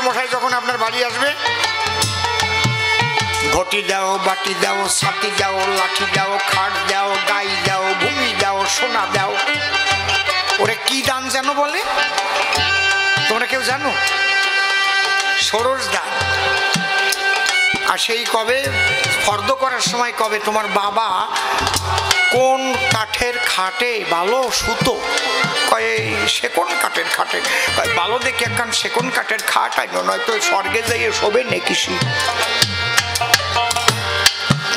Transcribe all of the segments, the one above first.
মশাই যখন আপনার বাড়ি আসবে, ঘটি দাও, বাটি দাও, ছাতি দাও, লাঠি দাও, খাট দাও, গাই দাও, ভূমি দাও, সোনা দাও। ওরে কি দান যেন বলে, তোমরা কেউ জানো? ষোড়শ দান। আর সেই কবে ফর্দ করার সময় কবে তোমার বাবা কোন কাঠের খাটে ভালো সুতো, কয় সেকোন কাঠের খাটে, ভালো দেখে একখান সেকোন কাঠের খাট আইনো, নয়তো স্বর্গে যাইয়ে শোবে নেকিসি।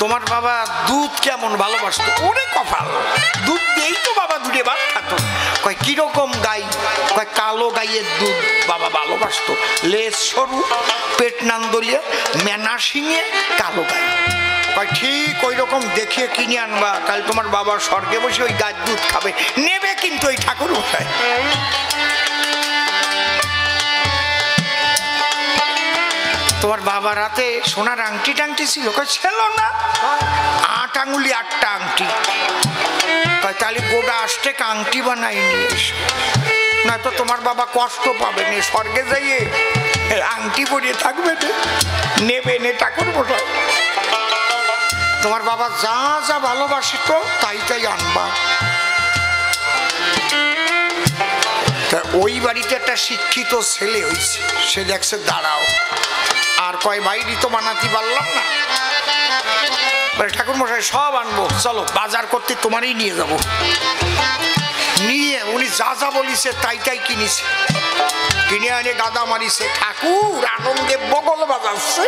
তোমার বাবা দুধ কেমন ভালোবাসতো, ওরে কপাল, দুধ দিয়েই তো বাবা দুধে ভাত খাতো। কয় কিরকম গাই, কয় কালো গাইয়ের দুধ বাবা ভালোবাসতো, লেজ সরু, পেট নান্দলিয়া, মেনা শিঙে, কালো গাই। কয় ঠিক ওই রকম দেখিয়ে কিনে আনবা, কাল তোমার বাবা স্বর্গে বসে ওই গাছ দুধ খাবে, নেবে কিন্তু ওই ঠাকুর মশাই। তোমার বাবার হাতে সোনার আংটি টাংটি ছিল, কয় ছিল না, 8 আঙুলি 8টা আংটি। কয় তাহলে গোটা আসতে আংটি বানাই নিয়ে এসো, নয়তো তোমার বাবা কষ্ট পাবে নে, স্বর্গে যাইয়ে আংটি পরিয়ে থাকবে, নেবে নে ঠাকুর মশাই। তোমার বাবা যা যা ভালোবাসিত তাই তাই আনবা। ওই বাড়িতে একটা শিক্ষিত ছেলে হয়েছে, সে দেখছে দাঁড়াও, আর কয় বাইরে তো বানাতে পারলাম না, ঠাকুর মশাই সব আনবো, চলো বাজার করতে তোমারই নিয়ে যাব। নিয়ে উনি যা যা বলিছে তাই তাই কিনেছে, কিনে আনে গাদা মারিছে, ঠাকুর আনন্দে বগল বাজাচ্ছে।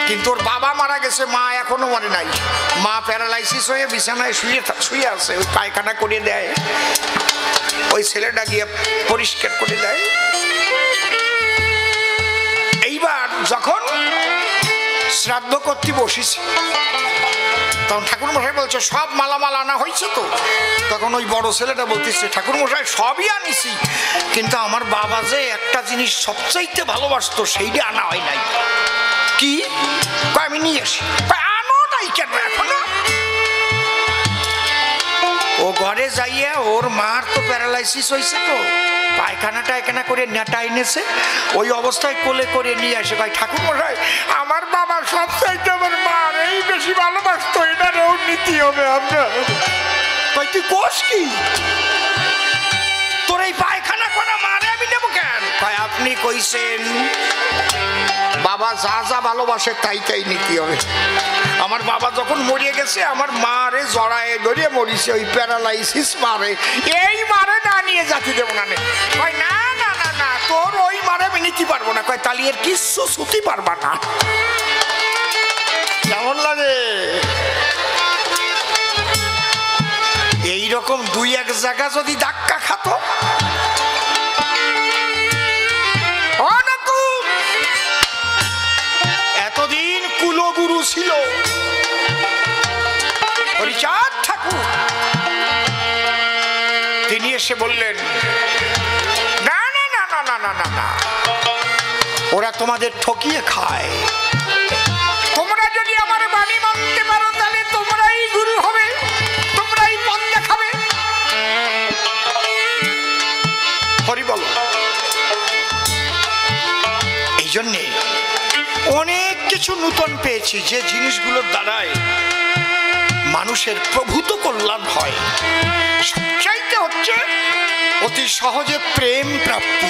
কিন্তু ওর বাবা মারা গেছে, মা এখনো মরে নাই, মা প্যারালাইসিস হয়ে বিছানায় শুয়ে আছে, ওই পায়খানা করে দেয়, ওই ছেলেটা গিয়ে পরিষ্কার করে দেয়। এইবার যখন শ্রাদ্ধ করতে বসেছি, তখন ঠাকুর মশাই বলছে সব মালামাল আনা হয়েছে তো। তখন ওই বড় ছেলেটা বলতেছে ঠাকুর মশাই সবই আনিছি, কিন্তু আমার বাবা যে একটা জিনিস সবচাইতে ভালোবাসতো সেইটা আনা হয় নাই। কি? আমি নিয়ে আসি। আনো নাই কেন এখনো? ও ঘরে যাইয়া ওর মার তো প্যারালাইসিস হয়েছে, তো পায়খানা টায়খানা করে নেটা এনেছে, ওই অবস্থায় কোলে করে নিয়ে আসে। ভাই ঠাকুর মশাই আমার বাবা সব চাইতে আমার মার এই বেশি ভালোবাসতো, এটারেও নীতি হবে আপনার। ভাই তুই কোষ কি, তোর এই পায়খানা করা মারে আমি নেবো কেন? ভাই আপনি কইছেন বাবা যা যা ভালোবাসে তাই তাই নীতি হবে। আমার বাবা যখন মরিয়ে গেছে, আমার মারে জড়ায় ধরিয়ে মরিছে, ওই প্যারালাইসিস মারে, এই মারে না নিয়ে জাতি দেবো না। কয় না না না না, তোর ওই মারে আমি নিতে পারবো না। কয় তাহলে এর কিচ্ছু ছুটি পারবা না। কেমন লাগে? এইরকম 2-1 জায়গা যদি ধাক্কা খাতো, এতদিন কুলগুরু ছিল হরিচাঁদ ঠাকুর, তিনি এসে বললেন না না না না না না না না, ওরা তোমাদের ঠকিয়ে খায়, তোমরা যদি আমার বাণী মানতে পারো তাহলে তোমরাই গুরু হবে, তোমরাই পথ দেখাবে। হরি বলো। এই জন্যে অনেক কিছু নূতন পেয়েছি, যে জিনিসগুলোর দ্বারায় মানুষের প্রভূত কল্যাণ হয়। সবচাইতে হচ্ছে অতি সহজে প্রেম প্রাপ্তি।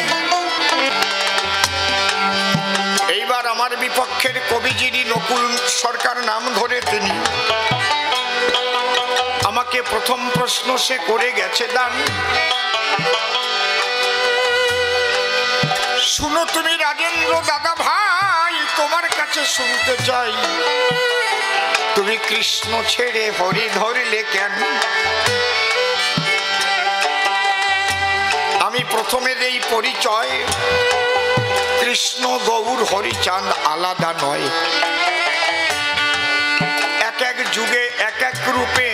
এইবার আমার বিপক্ষের কবি যিনি নকুল সরকার নাম ধরে, তিনি আমাকে প্রথম প্রশ্ন সে করে গেছে দান, শুনো তুমি রাজেন্দ্র দাদা ভাই, তোমার কাছে শুনতে চাই, তুমি কৃষ্ণ ছেড়ে হরি ধরলে কেন? আমি প্রথমে দেই পরিচয়, কৃষ্ণ গৌর হরিচাঁদ আলাদা নয়, এক এক যুগে এক এক রূপে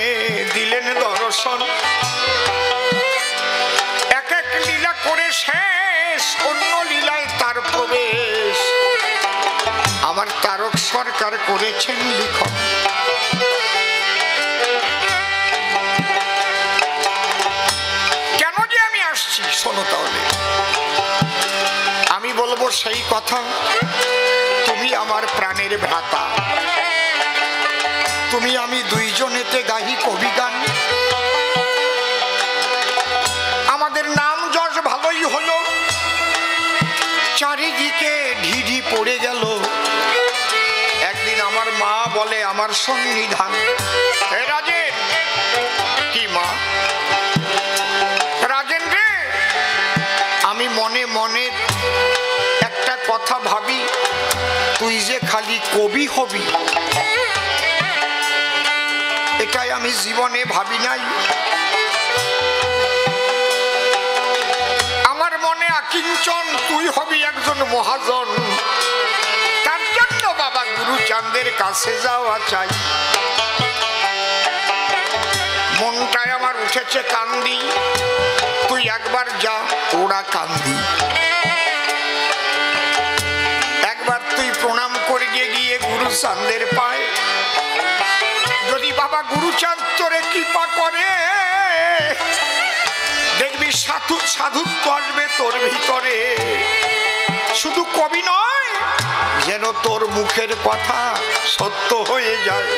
দিলেন দর্শন, এক এক লীলা করে শেষ, অন্য লীলায় তার প্রবেশ, আমার তারক সরকার করেছেন লিখন। কেন যে আমি আসছি শোনো তাহলে। আমি বললাম বলবো সেই কথা, তুমি আমার প্রাণের ভ্রাতা, তুমি আমি দুইজনেতে গাহি কবি গান। আমাদের নাম যশ ভালোই হলো, চারিদিকে ঢিঢি পড়ে গেল। একদিন আমার মা বলে আমার সন্নিধান, এ রাজেন, কি মা? রাজেন রে, আমি মনে মনে একটা কথা ভাবি, তুই যে খালি কবি হবি এটাই আমি জীবনে ভাবি নাই। আমার মনে আকিঞ্চন তুই হবি একজন মহাজন, তার জন্য বাবা গুরুচাঁদের কাছে যাওয়া চাই। মনটায় আমার উঠেছে কান্দি, তুই একবার যা, ওরা কান্দি। একবার তুই প্রণাম করে গিয়ে গুরুচাঁদের পায়, যদি বাবা গুরুচাঁদ তোরে কৃপা করে দেখবি সাধুত্ব আসবে তোর ভিতরে। শুধু কবি নয়, যেন তোর মুখের কথা সত্য হয়ে যায়।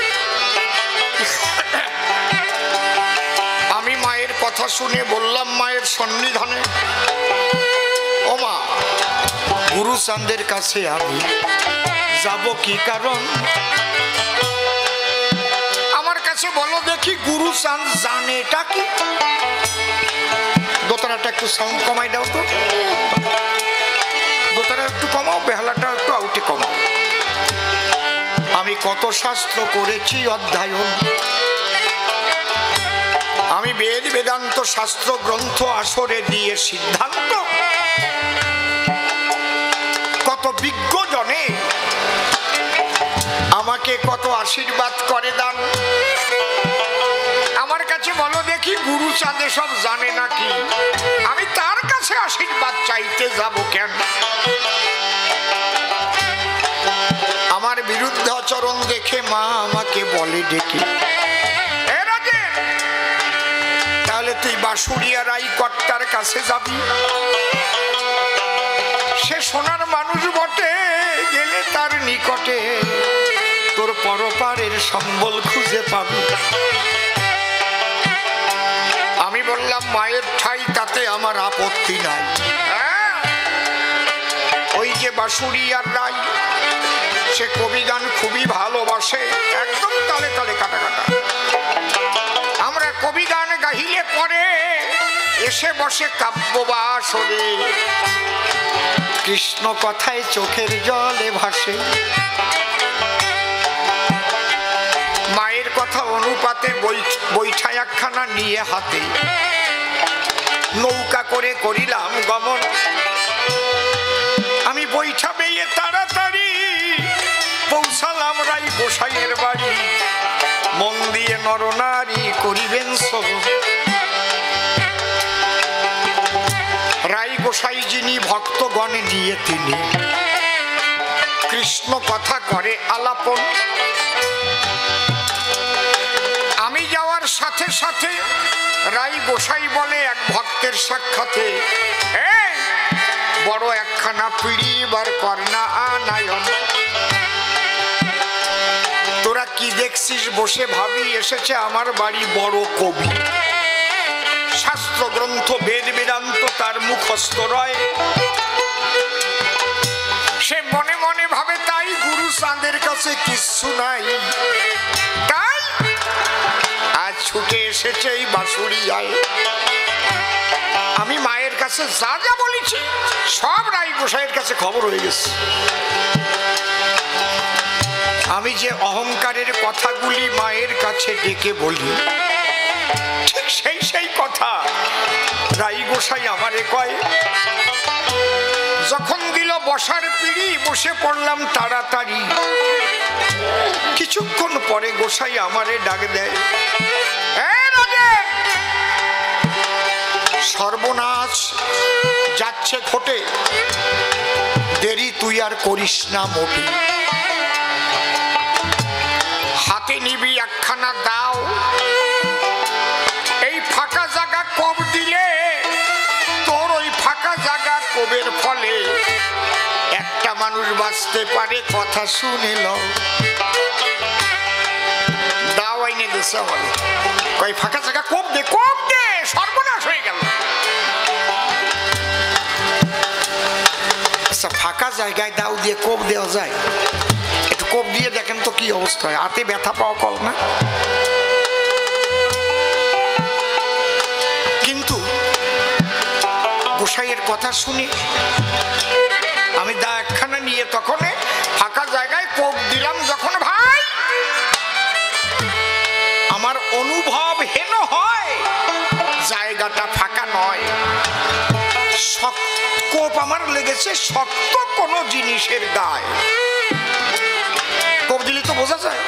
আমি মায়ের কথা শুনে বললাম মায়ের সন্নিধানে, ও মা, গুরুচাঁদের কাছে আমি যাব কি কারণ? আমার কাছে বলো দেখি গুরুচাঁদ জানে এটা কি? দোতারাটা একটু সাউন্ড কমাই দাও তো, দোতারা একটু কমাও, বেহালাটা একটু আউটে কমাও। আমি কত শাস্ত্র করেছি অধ্যয়ন, আমি বেদ বেদান্ত শাস্ত্র গ্রন্থ আসরে দিয়ে সিদ্ধান্ত, কত বিজ্ঞ জনে আমাকে কত আশীর্বাদ করে দান। আমার কাছে বলো দেখি গুরুচাঁদ সব জানে নাকি? আমি তার কাছে আশীর্বাদ চাইতে যাব কেন? আমার বিরুদ্ধে আচরণ দেখে মা আমাকে বলে ডেকে, তাহলে তুই বাঁশুড়িয়া রাই কর্তার কাছে যাবি, সে সোনার মানুষ বটে, গেলে তার নিকটে তোর পরপারের সম্বল খুঁজে পাবি। আমি বললাম মায়ের ঠাই, তাতে আমার আপত্তি নাই। ওই যে বাঁশুড়িয়ার রাই, সে কবি গান খুবই ভালোবাসে, একদম তালে তালে কাটা কাটা। আমরা কবি গান গাহিলে পরে এসে বসে কাব্য বাসরে, কৃষ্ণ কথায় চোখের জলে ভাসে। মায়ের কথা অনুপাতে বৈঠা একখানা নিয়ে হাতে, নৌকা করে করিলাম গমন। আমি বৈঠা বেয়ে তাড়াতাড়ি পৌঁছালাম রাই গোসাইয়ের বাড়ি। মন দিয়ে নরনারী করিবেন শ্রবণ। রাই গোসাই যিনি ভক্তগণে নিয়ে তিনি কৃষ্ণ কথা করে আলাপন। আমি যাওয়ার সাথে সাথে রাই গোসাই বলে এক ভক্তের সাক্ষাতে, বড় একখানা পিড়ি বার করনা আনায়ন। তোরা কি দেখছিস বসে ভাবি, এসেছে আমার বাড়ি বড় কবি, শাস্ত্র গ্রন্থ বেদ বেদান্ত তার মুখস্থ রয়। সে মনে মনে ভাবে তাই গুরুচাঁদের কাছে কিচ্ছু নাই, তাই আজ ছুটে এসেছে এই বাঁশুড়িয়ায়। আমি মায়ের কাছে যা যা বলেছি সব রাই গোসাইয়ের কাছে খবর হয়ে গেছে। আমি যে অহংকারের কথাগুলি মায়ের কাছে ডেকে বলি, ঠিক সেই কথা রাই গোসাই আমারে কয়। যখন দিল বসার পিড়ি, বসে পড়লাম তাড়াতাড়ি। কিছুক্ষণ পরে গোসাই আমারে ডাক দেয়, সর্বনাশ যাচ্ছে ঘটে, দেরি তুই আর করিস না মোটে। হাতে নিবি একখানা দাও, এই ফাঁকা জায়গা কব দিলে তোর ওই ফাঁকা জায়গা কবের ফলে মানুষ বাঁচতে পারে কথা শুনে লও। দাও আইনে দিছে আমার, কই ফাঁকা জায়গা কোপ দে, কোপ দে, সর্বনাশ হয়ে গেল। আচ্ছা ফাঁকা জায়গায় দাও দিয়ে কোপ দেওয়া যায়? একটু কোপ দিয়ে দেখেন তো কি অবস্থা হয়। হাতে ব্যথা পাওয়া কল না? কিন্তু গোসাইয়ের কথা শুনে আমি দা একখানা নিয়ে তখন ফাঁকা জায়গায় কোপ দিলাম। যখন ভাই আমার অনুভব হেন হয় জায়গাটা ফাঁকা নয়, কোপ আমার লেগেছে শক্ত কোনো জিনিসের গায়ে। কোপ দিলে তো বোঝা যায়।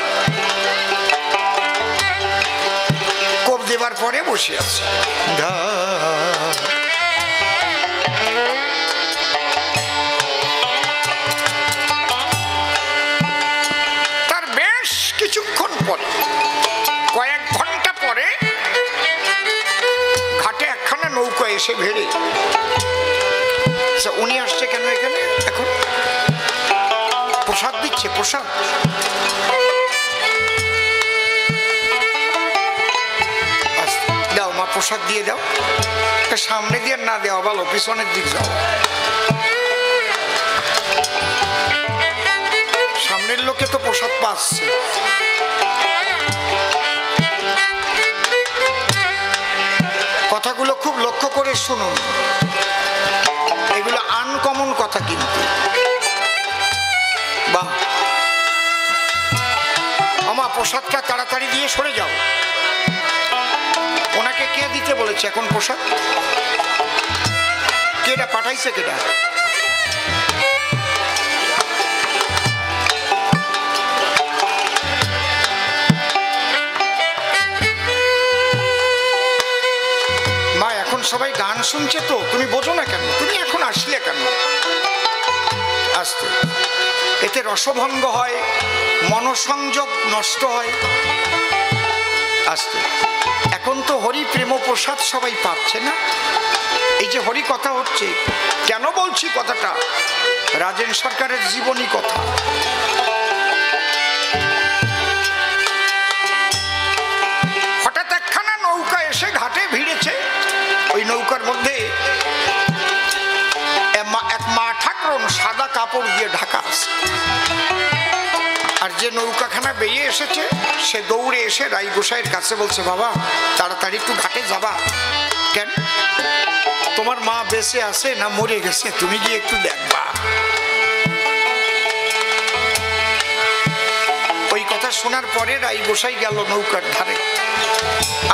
কোপ দেবার পরে বসে আছে। তার বেশ কিছুক্ষণ পরে, কয়েক ঘন্টা পরে ঘাটে একখানা নৌকা এসে ভেড়ে। উনি আসছে কেন এখানে? এখন প্রসাদ দিচ্ছে। প্রসাদ দাও মা, প্রসাদ দিয়ে দাও। সামনে দিয়ে না দেওয়া ভালো, পিছনের দিক যাও। সামনের লোকে তো প্রসাদ পাচ্ছে। কথাগুলো খুব লক্ষ্য করে শুনুন, এগুলো আনকমন কথা কিন্তু। বাহ, আমা প্রসাদটা তাড়াতাড়ি দিয়ে সরে যাও। ওনাকে কে দিতে বলেছে এখন প্রসাদ? কেডা পাঠাইছে? কেডা? মা এখন সবাই গান শুনছে তো, তুমি বোঝো না কেন? তুমি এখন আসলে কেন? আসতে এতে রসভঙ্গ হয়, মনসংযোগ নষ্ট হয়। আসতে এখন তো হরি প্রেম প্রসাদ সবাই পাচ্ছে না। এই যে হরি কথা হচ্ছে, কেন বলছি কথাটা? রাজেন সরকারের জীবনী কথা। হঠাৎ একখানা নৌকা এসে ঘাটে ভিড়েছে। ওই নৌকার মধ্যে এক মা ঠাকুরন সাদা কাপড় দিয়ে ঢাকা আছে। আর যে নৌকাখানা বেরিয়ে এসেছে সে দৌড়ে এসে রাই গোসাইয়ের কাছে বলছে, বাবা তাড়াতাড়ি একটু ঘাটে যাবা। কেন? তোমার মা বেঁচে আছে না মরে গেছে, তুমি গিয়ে একটু দেখবা। ওই কথা শোনার পরে রাই গোসাই গেল নৌকার ধারে।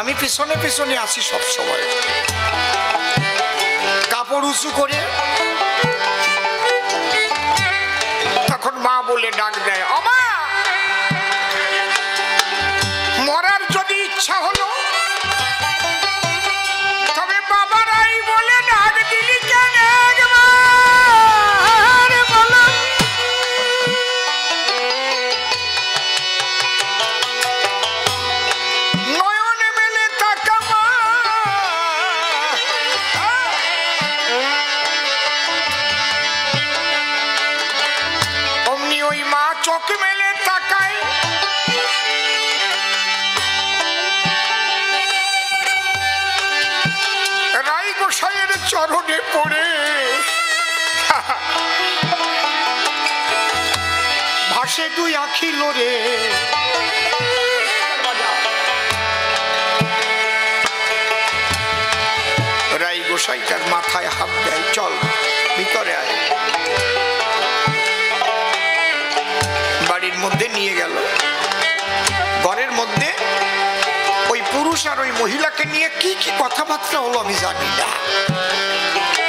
আমি পিছনে পিছনে আসি সব সময়, কাপড় উঁচু করে। তখন মা বলে ডাক দেয়, আমা মরার যদি ইচ্ছা হলো তবে বাবারাই বলে ডাক দিলি কেন? নয়নে মেলে তাকা মা, অমনি ওই মা চোখ মেলে তাকায়। রাই গোসাইয়ের চরণে পড়ে ভাসে দুই আখি লোরে। রাই গোসাই তার মাথায় হাত দেয়, চল ভিতরে আয়। বাড়ির মধ্যে নিয়ে গেল। ঘরের মধ্যে ওই পুরুষ আর ওই মহিলাকে নিয়ে কি কি কথাবার্তা হলো আমি জানি না।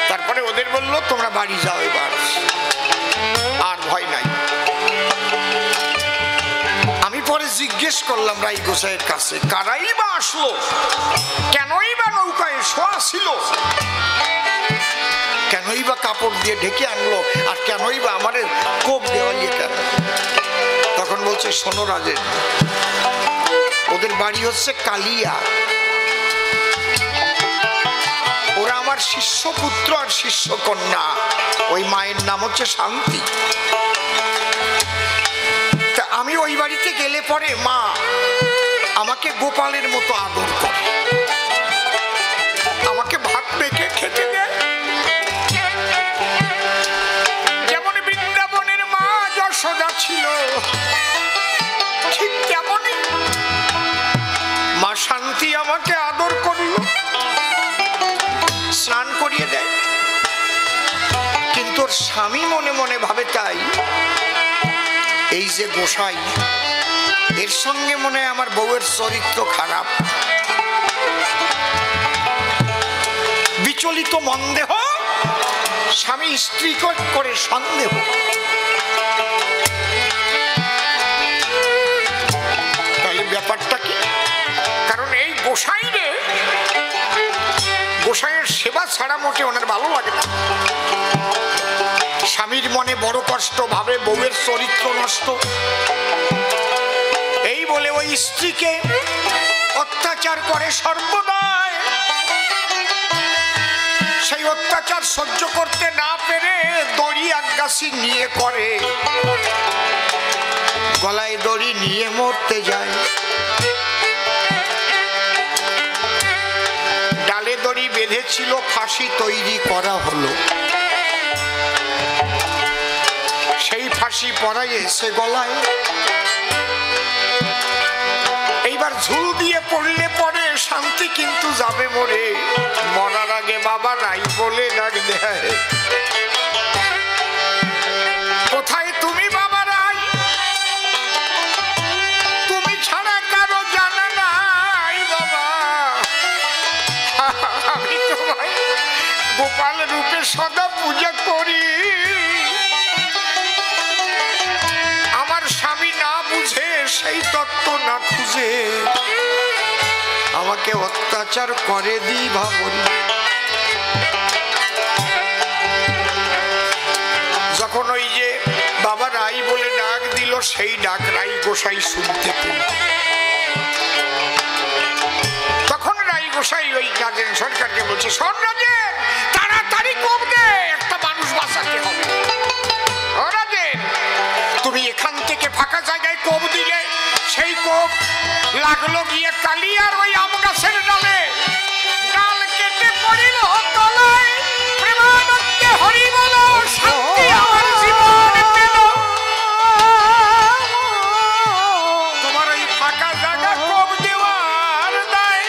তারপরে ওদের বললো, তোমরা বাড়ি যাও এবার, আর ভয় নাই। আমি পরে জিজ্ঞেস করলাম রাই গোসাইয়ের কাছে, কারাই বা আসলো, কেনই বা নৌকায় শোয়া ছিল, কেনই বা কাপড় দিয়ে ঢেকে আনলো, আর কেনই বা আমাদের কোপ দেওয়াইয়ে কেন? তখন বলছে, শোনো রাজেন, ওদের বাড়ি হচ্ছে কালিয়া। ওরা আমার আমার শিষ্য পুত্র আর শিষ্য কন্যা, ওই মায়ের নাম হচ্ছে শান্তি। তা আমি ওই বাড়িতে গেলে পরে মা আমাকে গোপালের মতো আদর করে, আমাকে ভাত মেখে খেতে দেয়। যেমন বৃন্দাবনের মা যশোদা ছিল, ঠিক তেমনই মা শান্তি আমাকে আদর করল, স্নান করিয়ে দেয়। কিন্তু ওর স্বামী মনে মনে ভাবে তাই, এই যে গোসাই, এর সঙ্গে মনে হয় আমার বউয়ের চরিত্র খারাপ। বিচলিত মন্দেহ, স্বামী স্ত্রী করে সন্দেহ। তাহলে ব্যাপারটা কি? কারণ এই গোসাই রে, গোসাইয়ের সেবা ছাড়া মোটে ওনার ভালো লাগে না। স্বামীর মনে বড় কষ্ট, ভাবে বউয়ের চরিত্র নষ্ট, এই বলে ওই স্ত্রীকে অত্যাচার করে সর্বদাই। সেই অত্যাচার সহ্য করতে না পেরে দড়ি আজ্ঞাসী নিয়ে করে, গলায় দড়ি নিয়ে মরতে যায়। ডালে দড়ি বেঁধেছিল, ফাঁসি তৈরি করা হলো। সেই ফাঁসি পরায় এসে গলায়, এইবার ঝুল দিয়ে পড়লে পরে শান্তি কিন্তু যাবে মরে। মরার আগে বাবা রাই বলে ডাক দেয়, কোথায় তুমি বাবা রাই? তুমি ছাড়া কারো জানা নাই বাবা। আমি তোমায় গোপাল রূপে সদা পূজা করি। আমার স্বামী না বুঝে, সেই তত্ত্ব না খুঁজে আমাকে অত্যাচার করে দি ভাবরি। যখন ওই যে বাবা রাই বলে ডাক দিল, সেই ডাক রাই গোসাই শুনতে পেল। তখন রাই গোসাই ওই রাজেন সরকারকে বলছে, শোন রাজেন, তাড়াতাড়ি কোপ দে, একটা মানুষ বাঁচাতে হবে। ও রাজেন, তুমি এখান থেকে ফাঁকা জায়গায় কোপ দিলে, সেই কোপ লাগলো গিয়ে কালিয়ার ওই আম গাছের ডালে, ডাল কেটে পড়িল তলায়। প্রেমানন্দে হরি বল, শান্তি আমার জীবন পেল। তোমার ওই ফাঁকা জায়গা কোপ দেওয়ার দায়।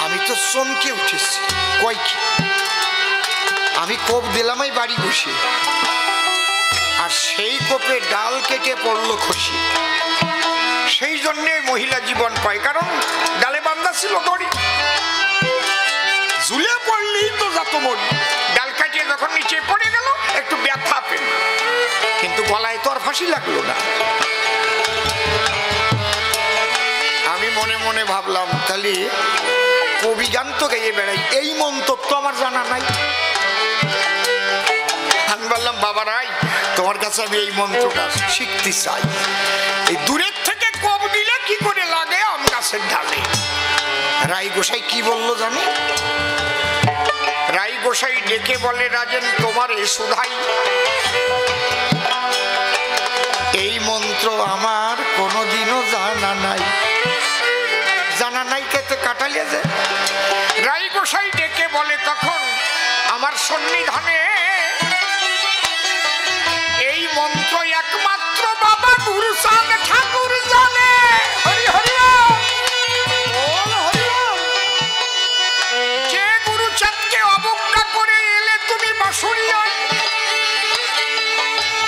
আমি তো চমকে উঠেছি, কই কি আমি কোপ দিলামই বাড়ি বসে, আর সেই কোপে ডাল কেটে পড়লো খসি। সেই জন্যে মহিলা জীবন পায়, কারণ ডালে বান্ধা ছিল দড়ি, ঝুলে পড়লেই তো যত মরি। ডাল কাটিয়ে যখন নিচে পড়ে গেল, একটু ব্যথা পেল, কিন্তু গলায় তো আর ফাঁসি লাগলো না। আমি মনে মনে ভাবলাম, তাহলে কবি গান তো গাইয়ে বেড়াই, এই মন্ত্র তো আমার জানা নাই। আমি বললাম, বাবা রাই, তোমার কাছে আমি এই মন্ত্রটা শিখতে চাই। এই দূরের থেকে কোপ দিলে কি করে লাগে আম গাছের ডালে। রাই গোসাই কি বললো জানি? রাই গোসাই ডেকে বলে, রাজেন, তোমার এ সুধাই, এই মন্ত্র আমার কোনোদিনও জানা নাই। জানা নাই খেতে কাটালিয়ে যায়। রাই গোসাই ডেকে বলে, তখন আমার সন্নিধানে এই মন্ত্র একমাত্র বাবা গুরুচাঁদ ঠাকুর জানে। হরি হরি যে গুরুচাঁদকে অবজ্ঞা করে এলে তুমি বাঁশুড়িয়ায়,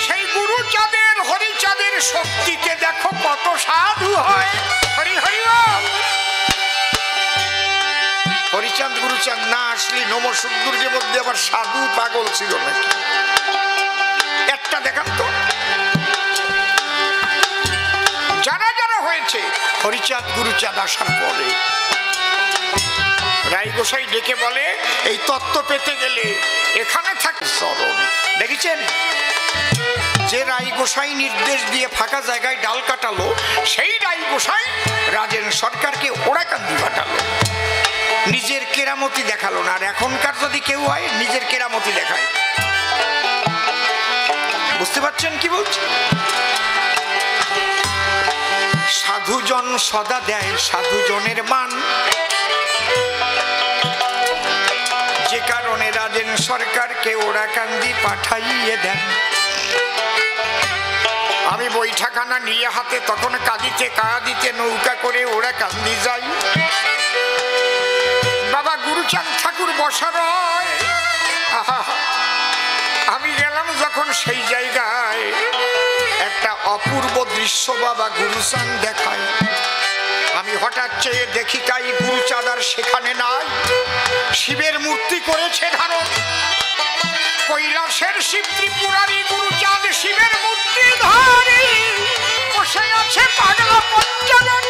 সেই গুরুচাঁদের হরিচাঁদের শক্তিতে দেখো কত সাধু হয়। হরি হরি হরিচাঁদ গুরুচাঁদ না আসলে নমসুন্দরের মধ্যে আবার সাধু পাগল ছিল নাকি? একটা দেখান তো, যারা যারা হয়েছে হরিচাঁদ গুরুচাঁদ আসার পরে। রাই গোসাই ডেকে বলে, এই তত্ত্ব পেতে গেলে এখানে থাকে চরণ। দেখেছেন যে রাই গোসাই নির্দেশ দিয়ে ফাঁকা জায়গায় ডাল কাটালো, সেই রাই গোসাই রাজেন সরকারকে ওরাকান্দি পাঠালো। নিজের কেরামতি দেখালো না। আর এখনকার যদি কেউ হয়, নিজের কেরামতি দেখায়। বুঝতে পারছেন কি বলছি? সাধুজন সদা দেয় সাধুজনের মান, যে কারণে রাজেন সরকারকে ওরাকান্দি পাঠাইয়ে দেন। আমি বৈঠাখানা নিয়ে হাতে তখন কাঁদিতে নৌকা করে ওরাকান্দি যাই। বাবা গুরুচাঁদ ঠাকুর বসার, আমি গেলাম যখন সেই জায়গায়, একটা অপূর্ব দৃশ্য বাবা গুরুচাঁদ দেখায়। আমি হঠাৎ চেয়ে দেখি তাই গুরুচাঁদ আর সেখানে নাই। শিবের মূর্তি করেছে ধারণ, কৈলাসের শিব ত্রিপুরারি গুরুচাঁদ শিবের মূর্তি ধারী বসে আছে পাগলা পঞ্চানন।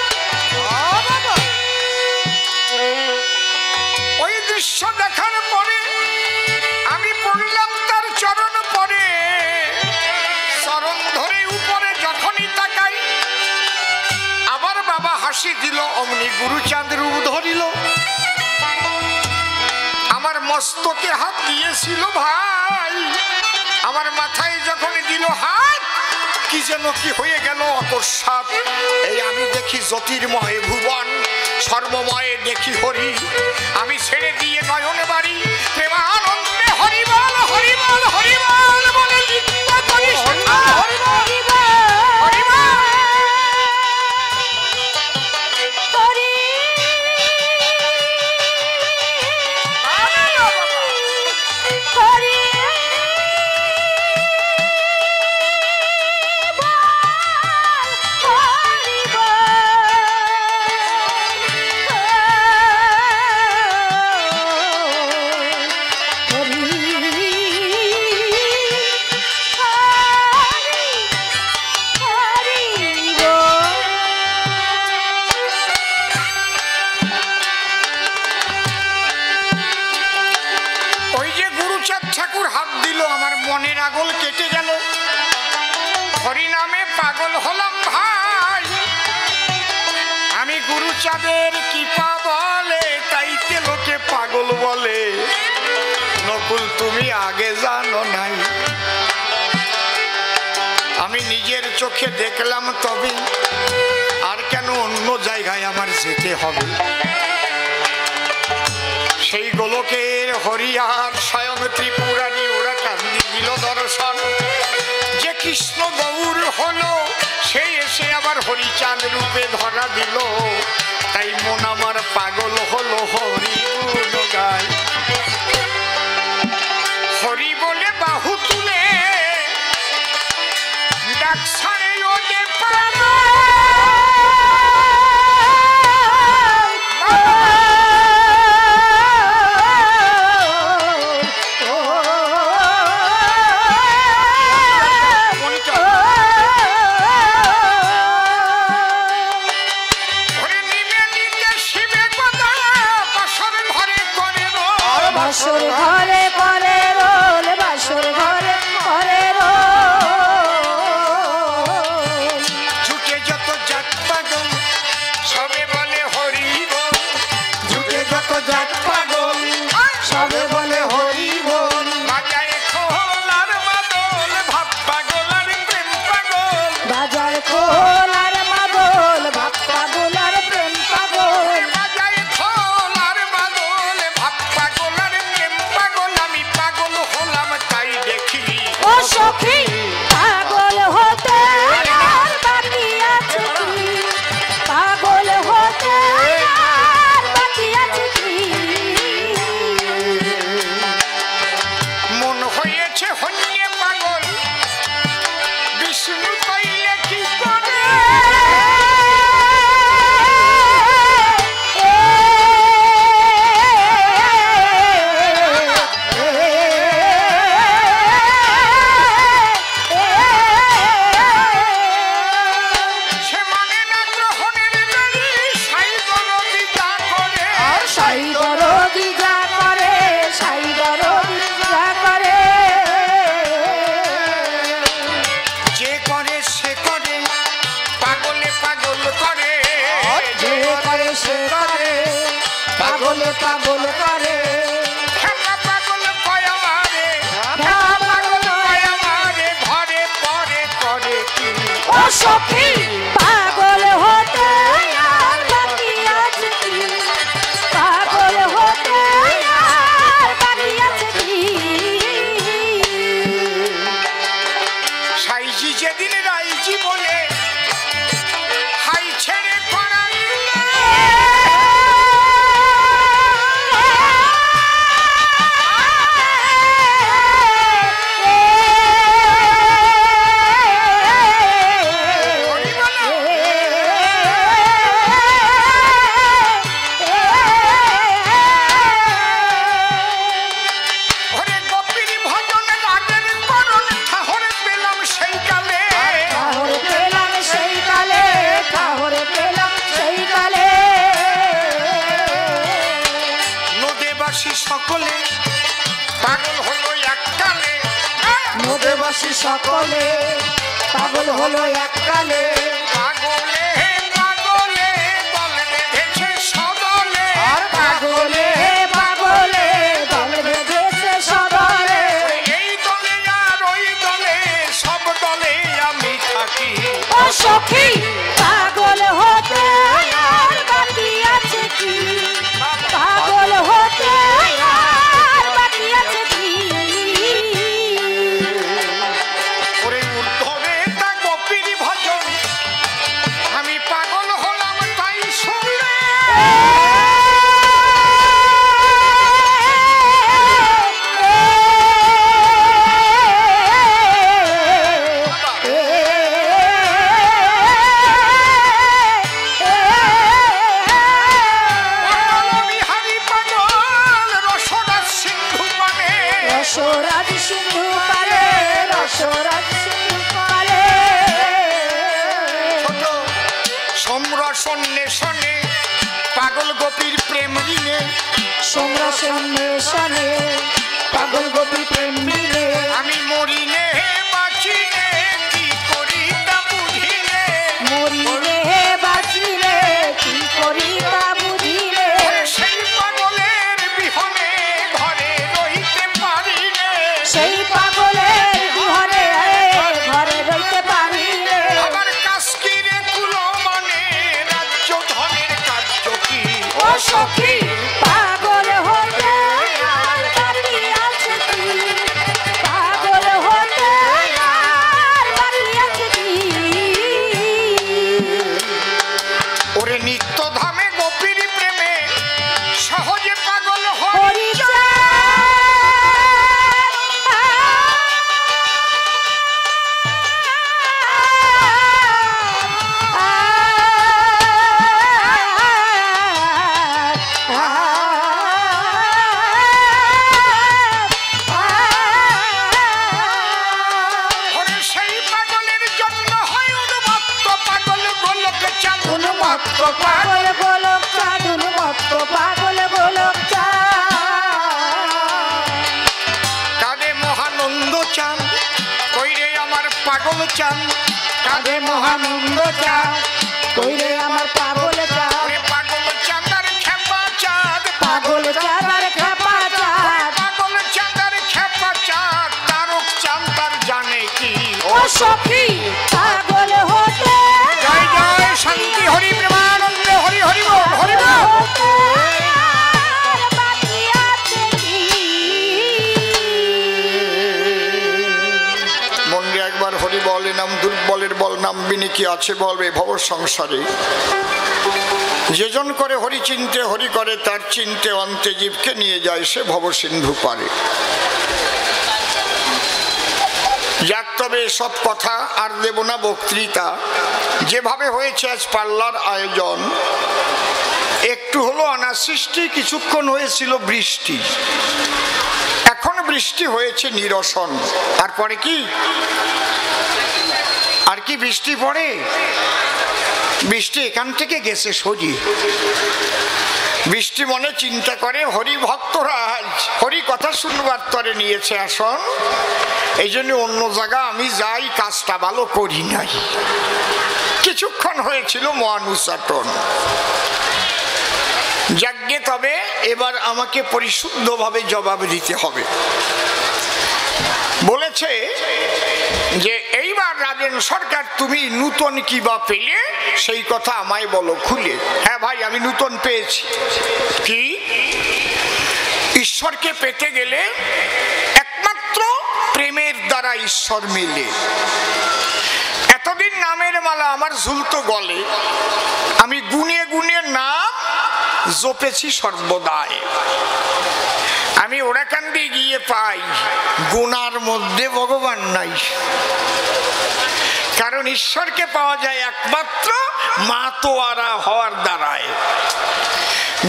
ওই দৃশ্য দেখার পরে আমি পড়লাম তার চরণ পরে, চরণ ধরে উপরে যখনই তাকাই, আবার বাবা হাসি দিল, অমনি গুরুচাঁদ রূপ ধরিল। আমার মস্তকে হাত দিয়েছিল ভাই, আমার মাথায় যখন দিল হাত, কি যেন কি হয়ে গেল অকস্মাৎ। এই আমি দেখি জ্যোতির্ময় ভুবন, সর্বময় দেখি হরি। আমি ছেড়ে দিয়ে নয়ন বাড়ি, প্রেমানন্দে হরিবল হরিবল হরিবল বলে লিপ্ত করি। মনের আগল কেটে গেল, হরিনামে পাগল হলাম ভাই। আমি গুরুচাঁদের কৃপা বলে তাইতে লোকে পাগল বলে, নকুল তুমি আগে জানো নাই। আমি নিজের চোখে দেখলাম, তবে আর কেন অন্য জায়গায় আমার যেতে হবে? সেই গোলকের হরিয়ার স্বয়ং ত্রিপুরারি ওরাকান্দি দিল দর্শন। যে কৃষ্ণ গৌর হলো, সে এসে আবার হরিচাঁদ রূপে ধরা দিল। তাই মন আমার পাগল হলো, হরি গুণ গায়। হরি বলে বাহু তুলে ডাকসারে ওকে পাগল। বাসর ঘরে করে রোল, বাসর ঘরে করে রোল। ঝুঁকে যত জাত পাগল সবে বলে হরি বল, ঝুঁকে যত জাত পাগল সবে বলে হরি বল। বাজায় খোল আর মাদল, ভাব পাগল আর প্রেম পাগল। বাজার খোল আর মাদল, ভাব পাগল আর প্রেম পাগল। বাজায় খোল আর মাদল, ভাব পাগল আর প্রেম পাগল। আমি পাগল পাগল করে খেপা পাগল কয় আমারে, খেপা পাগল কয় আমারে, ঘরে পরে করে কি? ও সখী পাগল হতে আর বাকি আছে কি পাগল হতে আর বাকি আছে কি সাইজি যেদিন রাইজি বলে হাই ছেড়ে করাইলে, হরি বলো। ওরে গোপীর ভজন রাগের করণ ঠাহরে পেলাম সেই কালে, ঠাহর পেলাম সেই কালে ঠাহর পেলাম সেই কালে নদেবাসী সকলে পাগল হলো এককালে, নদেবাসী সকলে পাগল হলো এককালে পাগলে পাগলে দল বেঁধেছে সদলে, আর পাগলে পাগলে দল বেঁধেছে সদলে এই দলে আর ওই দলে সব দলে আমি থাকি। ও সখী পাগল হতে আর বাকি আছে কি পাগল হতে আর বাকি আছে কি ওরে উদ্ধবে তা গোপীর ভজন আমি পাগল হলাম তাই শুনলে, বিহারি পাগল রসরাজ সিন্ধু মানে, রসরাজ সিন্ধু পালে রসরাজ সিন্ধু পালে ছোট সম্রসন্বেষণে পাগল গোপীর প্রেম ঋণে, সম্রাসন্বেষণে পাগল গোপী প্রেম মিলে আমি মরিনে বাঁচিনে কি করি তা বুঝিনে, মরিলে বাঁচিলে কি করি তা বুঝিলে ওরে সেই পাগলের বিহনে ঘরে রইতে পারিনে, সেই পাগলের বিহনে ঘরে রইতে পারিলে আবার কাশ্মীরে কুলো মানে রাজ্য ধনের কার্য কি? ও সখী পাগল হতে আর বাকি আছে কি পাগল হতে আর বাকি আছে কি ওরে নিত্য ধামে গোপীর প্রেমে সহজে পাগল হরি, হরিচাঁদ ওরে সেই পাগলের জন্য হয় উন্মত্ত পাগল গোলকে চাঁদ, উন্মত্ত পাগল পাগল গোলক চাঁদ উন্মত্ত পাগল গোলক চাঁদ কাঁদে মহানন্দ চাঁদ কইরে আমার পাগল চাঁদ, কাঁদে মহানন্দ চাঁদ কইরে আমার পাগল চাঁদ ওরে পাগল চাঁদার খেপা চাঁদ, পাগল চাঁদ আর খেপা চাঁদ পাগল চাঁদার খেপা চাঁদ তারক চাঁদ তার জানে কি? ও সখী পাগল হতে জয় জয় শান্তি হরি প্রেমানন্দে হরি হরি বল হরি বল। হতে আর বাকি আছে কি মন্দির একবার হরি বলে নাম দুর্বলের বল নাম বিনি কি আছে বলবে ভব সংসারে, যেজন করে হরি চিনতে হরি করে তার চিনতে অন্তে জীবকে নিয়ে যায় সে ভব সিন্ধু পারে। যাক তবে সব কথা আর দেব না বক্তৃতা, যেভাবে হয়েছে আজ পাল্লার আয়োজন, একটু হলো অনাসৃষ্টি, কিছুক্ষণ হয়েছিল বৃষ্টি, এখন বৃষ্টি হয়েছে নিরসন, আর পরে কি আর কি বৃষ্টি পড়ে? বৃষ্টি এখান থেকে গেছে সোজি। বৃষ্টি মনে চিন্তা করে হরি ভক্তরা হরি কথা শুনবার তরে নিয়েছে আসন, এই জন্য অন্য জায়গা আমি যাই, কাজটা ভালো করি নাই। কিছুক্ষণ হয়েছিল মহানুচাটন, যাজ্ঞে, তবে এবার আমাকে পরিশুদ্ধভাবে জবাব দিতে হবে। বলেছে যে এইবার রাজেন সরকার তুমি নূতন কি বা পেলে সেই কথা আমায় বলো খুলে। হ্যাঁ ভাই, আমি নূতন পেয়েছি। কি? ঈশ্বরকে পেতে গেলে একমাত্র প্রেমের দ্বারা ঈশ্বর মেলে। এতদিন নামের মালা আমার ঝুলতো গলে, আমি গুনে গুনে নাম জপেছি সর্বদাই। আমি ওরাকান্দি গিয়ে পাই গুনার মধ্যে ভগবান নাই। কারণ ঈশ্বরকে পাওয়া যায় একমাত্র মাতোয়ারা হওয়ার দ্বারায়।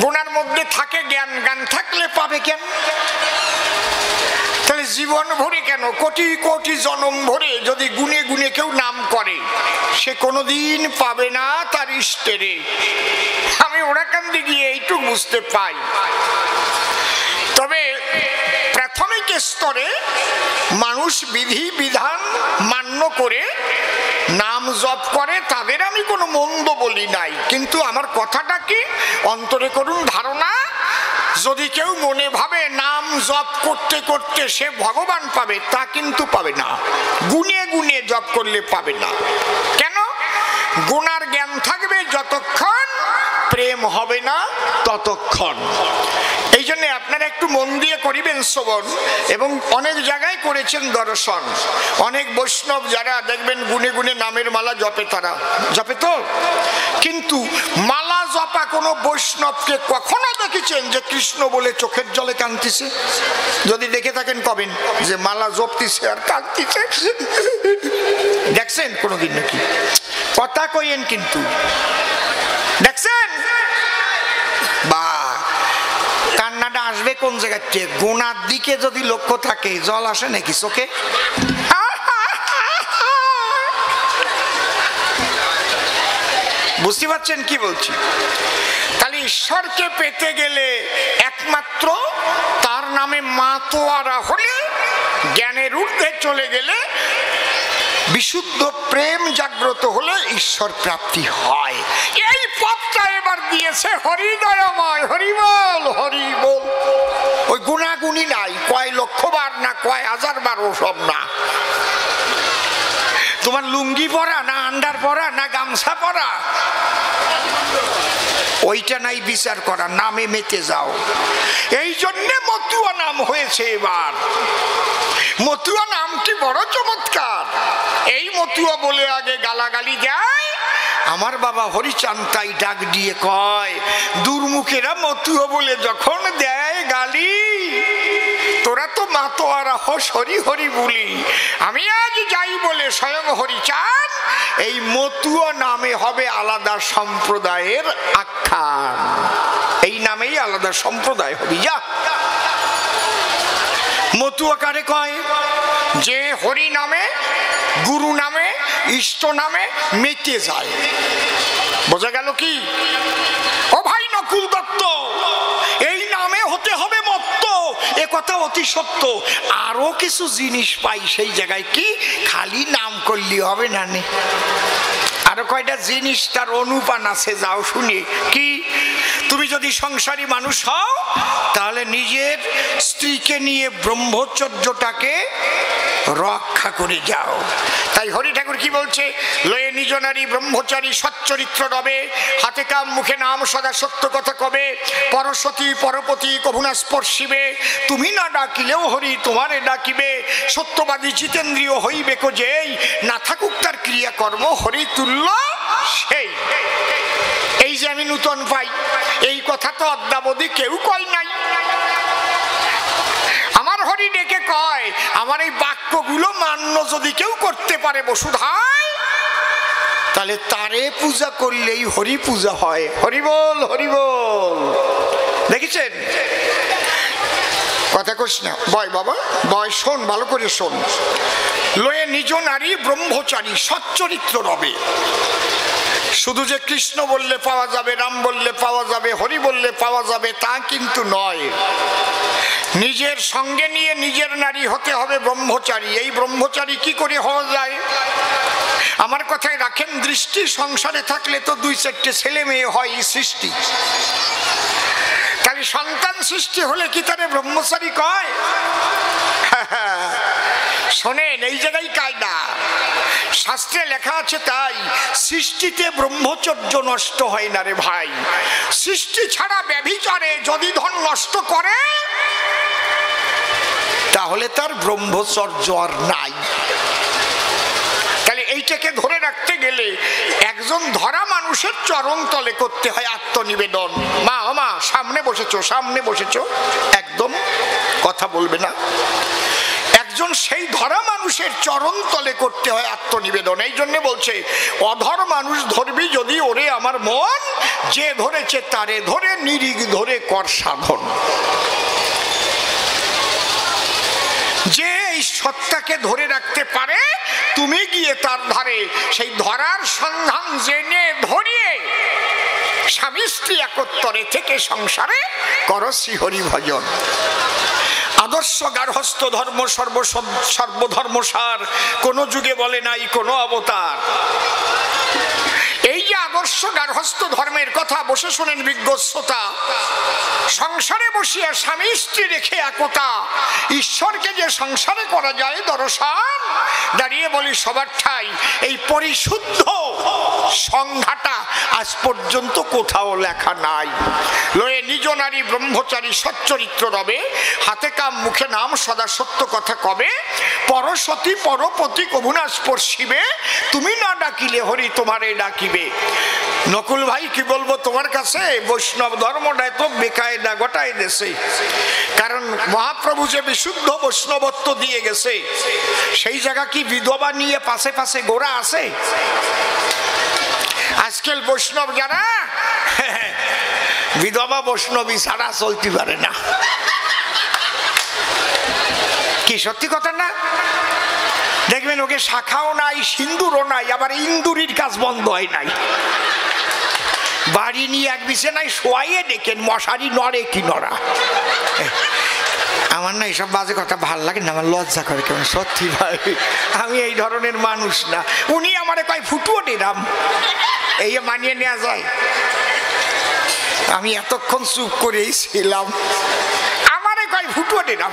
গুনার মধ্যে থাকে জ্ঞান, জ্ঞান থাকলে পাবে কেন? তাহলে জীবন ভরে কেন, কোটি কোটি জন্ম ভরে যদি গুনে গুনে কেউ নাম করে, সে কোনোদিন পাবে না তার ইষ্টেরে। আমি ওরাকান্দি গিয়ে এইটুকু বুঝতে পাই। তবে প্রাথমিক স্তরে মানুষ বিধি বিধান মান্য করে নাম জপ করে, তাদের আমি কোনো মন্দ বলি নাই। কিন্তু আমার কথাটা কি, অন্তরে করুন ধারণা, যদি কেউ মনে ভাবে নাম জপ করতে করতে সে ভগবান পাবে, তা কিন্তু পাবে না। গুনে গুনে জপ করলে পাবে না। কেন? গুণার জ্ঞান থাকবে যতক্ষণ, প্রেম হবে না ততক্ষণ। এই জন্য আপনারা একটু মন দিয়ে করিবেন শ্রবণ, এবং অনেক জায়গায় করেছেন দর্শন। অনেক বৈষ্ণব যারা দেখবেন গুনে গুনে নামের মালা জপে, তারা জপে তো, কিন্তু মালা জপা কোনো বৈষ্ণবকে কখনো দেখেছেন যে কৃষ্ণ বলে চোখের জলে কাঁদতেছে? যদি দেখে থাকেন কবেন যে মালা জপতেছে আর কাঁদতেছে? দেখছেন কোনোদিন নাকি? কথা কইেন কিন্তু, দেখছেন? বা কান্নাটা আসবে কোন জায়গার থেকে? গোনার দিকে যদি লক্ষ্য থাকে, জল আসে নাকি চোখে? বুঝতে পারছেন কি বলছি? তাহলে ঈশ্বরকে পেতে গেলে একমাত্র তার নামে মাতোয়ারা হলে, জ্ঞানের ঊর্ধ্বে চলে গেলে, বিশুদ্ধ প্রেম জাগ্রত হলে ঈশ্বর প্রাপ্তি হয়। এই পথটা এবার দিয়েছে হরিদয়ময়। হরিবল হরিবল। ওই গুণাগুণি নাই, কয় লক্ষবার না কয় হাজার বার, ওসব না। তোমার লুঙ্গি পরা না আন্ডার পরা না গামছা পরা, ওইটা নাই বিচার করা, নামে মেতে যাও। এই জন্যে মতুয়া নাম হয়েছে এবার। মতুয়া নামটি বড় চমৎকার। এই মতুয়া বলে আগে গালাগালি দেয়, আমার বাবা হরিচাঁদ তাই ডাক দিয়ে কয়, দুর্মুখেরা মতুয়া বলে যখন দেয় গালি, তোরা তো মাতোয়ারা হস হরি হরি বলি। আমি আজ যাই বলে স্বয়ং হরিচাঁদ এই মতুয়া নামে হবে আলাদা সম্প্রদায়ের আখ্যান। এই নামেই আলাদা সম্প্রদায় হবে। যা মতুয়া কারে কয়? যে হরি নামে, গুরু নামে, ইষ্ট নামে মেতে যায়। বোঝা গেল কি? ও ভাই নকুল দত্ত, এই নামে হতে হবে মত্ত, এ কথা অতি সত্য। আরো কিছু জিনিস পাই সেই জায়গায়, কি খালি নাম করলি হবে না? নে আরো কয়টা জিনিস তার অনুপান আছে, যাও শুনি। কি? তুমি যদি সংসারী মানুষ হও, তাহলে নিজের স্ত্রীকে নিয়ে ব্রহ্মচর্যটাকে রক্ষা করে যাও। তাই হরি ঠাকুর কি বলছে? লয়ে নিজ নারী ব্রহ্মচারী সচ্চরিত্র রবে, হাতে কাম মুখে নাম সদা সত্য কথা কবে, পরসতী পরপতি কভুনা স্পর্শিবে, তুমি না ডাকিলেও হরি তোমারে ডাকিবে, সত্যবাদী জিতেন্দ্রীয় হইবে কো যেই, না থাকুক তার ক্রিয়াকর্ম হরি তুল্য সেই। এই যে আমি নূতন পাই, এই কথা তো অদ্যাবধি কেউ কয় নাই। আমার হরি ডেকে কয়, আমার এই বাক্যগুলো মান্য যদি কেউ করতে পারে বসুধায়, তাহলে তারে পূজা করলেই হরি পূজা হয়। হরিবল হরিবল। দেখেছেন? কথা কইস না, বয় বাবা বয়, শোন ভালো করে শোন। লয়ে নিজ নারী ব্রহ্মচারী সচ্চরিত্র রবে। শুধু যে কৃষ্ণ বললে পাওয়া যাবে, রাম বললে পাওয়া যাবে, হরি বললে পাওয়া যাবে, তা কিন্তু নয়। নিজের সঙ্গে নিয়ে নিজের নারী হতে হবে ব্রহ্মচারী। এই ব্রহ্মচারী কি করে হওয়া যায়? আমার কথায় রাখেন দৃষ্টি। সংসারে থাকলে তো 2-4টে ছেলে মেয়ে হয় সৃষ্টি। তাহলে সন্তান সৃষ্টি হলে কি তারে ব্রহ্মচারী কয়? শোনেন, এই জায়গায় কায়দা, শাস্ত্রে লেখা আছে তাই, সৃষ্টিতে ব্রহ্মচর্য নষ্ট হয় না রে ভাই। সৃষ্টি ছাড়া ব্যভিচারে যদি ধন নষ্ট করে তাহলে তার ব্রহ্মচর্য আর নাই। তাহলে এইটাকে ধরে রাখতে গেলে একজন ধরা মানুষের চরণ তলে করতে হয় আত্মনিবেদন। মা ও মা, সামনে বসেছো, সামনে বসেছো, একদম কথা বলবে না। একজন সেই ধরা মানুষের চরণ তলে করতে হয় আত্মনিবেদন। এই জন্য বলছে, অধর মানুষ ধরবি যদি ওরে আমার মন, যে ধরেছে তারে ধরে নিরিগ ধরে কর সাধন। যে এই সত্তাকে ধরে রাখতে পারে, তুমি গিয়ে তার ধারে সেই ধরার সন্ধান জেনে ধরিয়ে স্বামী স্ত্রী একত্তরে থেকে সংসারে করো শ্রীহরি ভজন। আদর্শ গার্হস্থ্য ধর্ম সর্বধর্মসার, কোন যুগে বলে নাই কোনো অবতার। এই যে আদর্শ গার্হস্থ্য ধর্মের কথা বসে শোনেন বিজ্ঞ শ্রোতা। সংসারে বসিয়া স্বামী স্ত্রী রেখে একতা, ঈশ্বরকে যে সংসারে করা যায় দর্শন, দাঁড়িয়ে বলি সবার ঠাই এই পরিশুদ্ধ সংজ্ঞাটা আজ পর্যন্ত কোথাও লেখা নাই। লয়ে নিজ নারী ব্রহ্মচারী সচ্চরিত্র রবে, হাতে কাম মুখে নাম সদা সত্য কথা কবে, পরসতী পরপতি কবুনা স্পর্শিবে, তুমি না ডাকিলে হরি তোমারে ডাকিবে। নকুল ভাই কি বলবো তোমার কাছে, বৈষ্ণব ধর্মটায় তো বেকায়দা গোটায় দেশে। কারণ মহাপ্রভু যে বিশুদ্ধ বৈষ্ণবত্ব দিয়ে গেছে, সেই জায়গা কি বিধবা নিয়ে পাশে পাশে গোড়া আছে? আজকাল বৈষ্ণব যারা বিধবা বৈষ্ণবী ছাড়া চলতে পারে না। কি সত্যি কথা না? দেখবেন ওকে শাখাও নাই, সিন্দুরও নাই, আবার ইন্দুরির কাজ বন্ধ হয় নাই। বাড়ি নিয়ে এক বিছানায় শোয়াইয়ে দেখেন মশারি নড়ে কি নড়া। আমার না এইসব বাজে কথা ভাল লাগে না, আমার লজ্জা করে কেমন। সত্যি ভাই, আমি এই ধরনের মানুষ না। উনি আমারে কয় ফুটুও দিলাম, এই মানিয়ে নেওয়া যায়? আমি এতক্ষণ চুপ করেই ছিলাম, আমারে কয় ফুটুও দিলাম।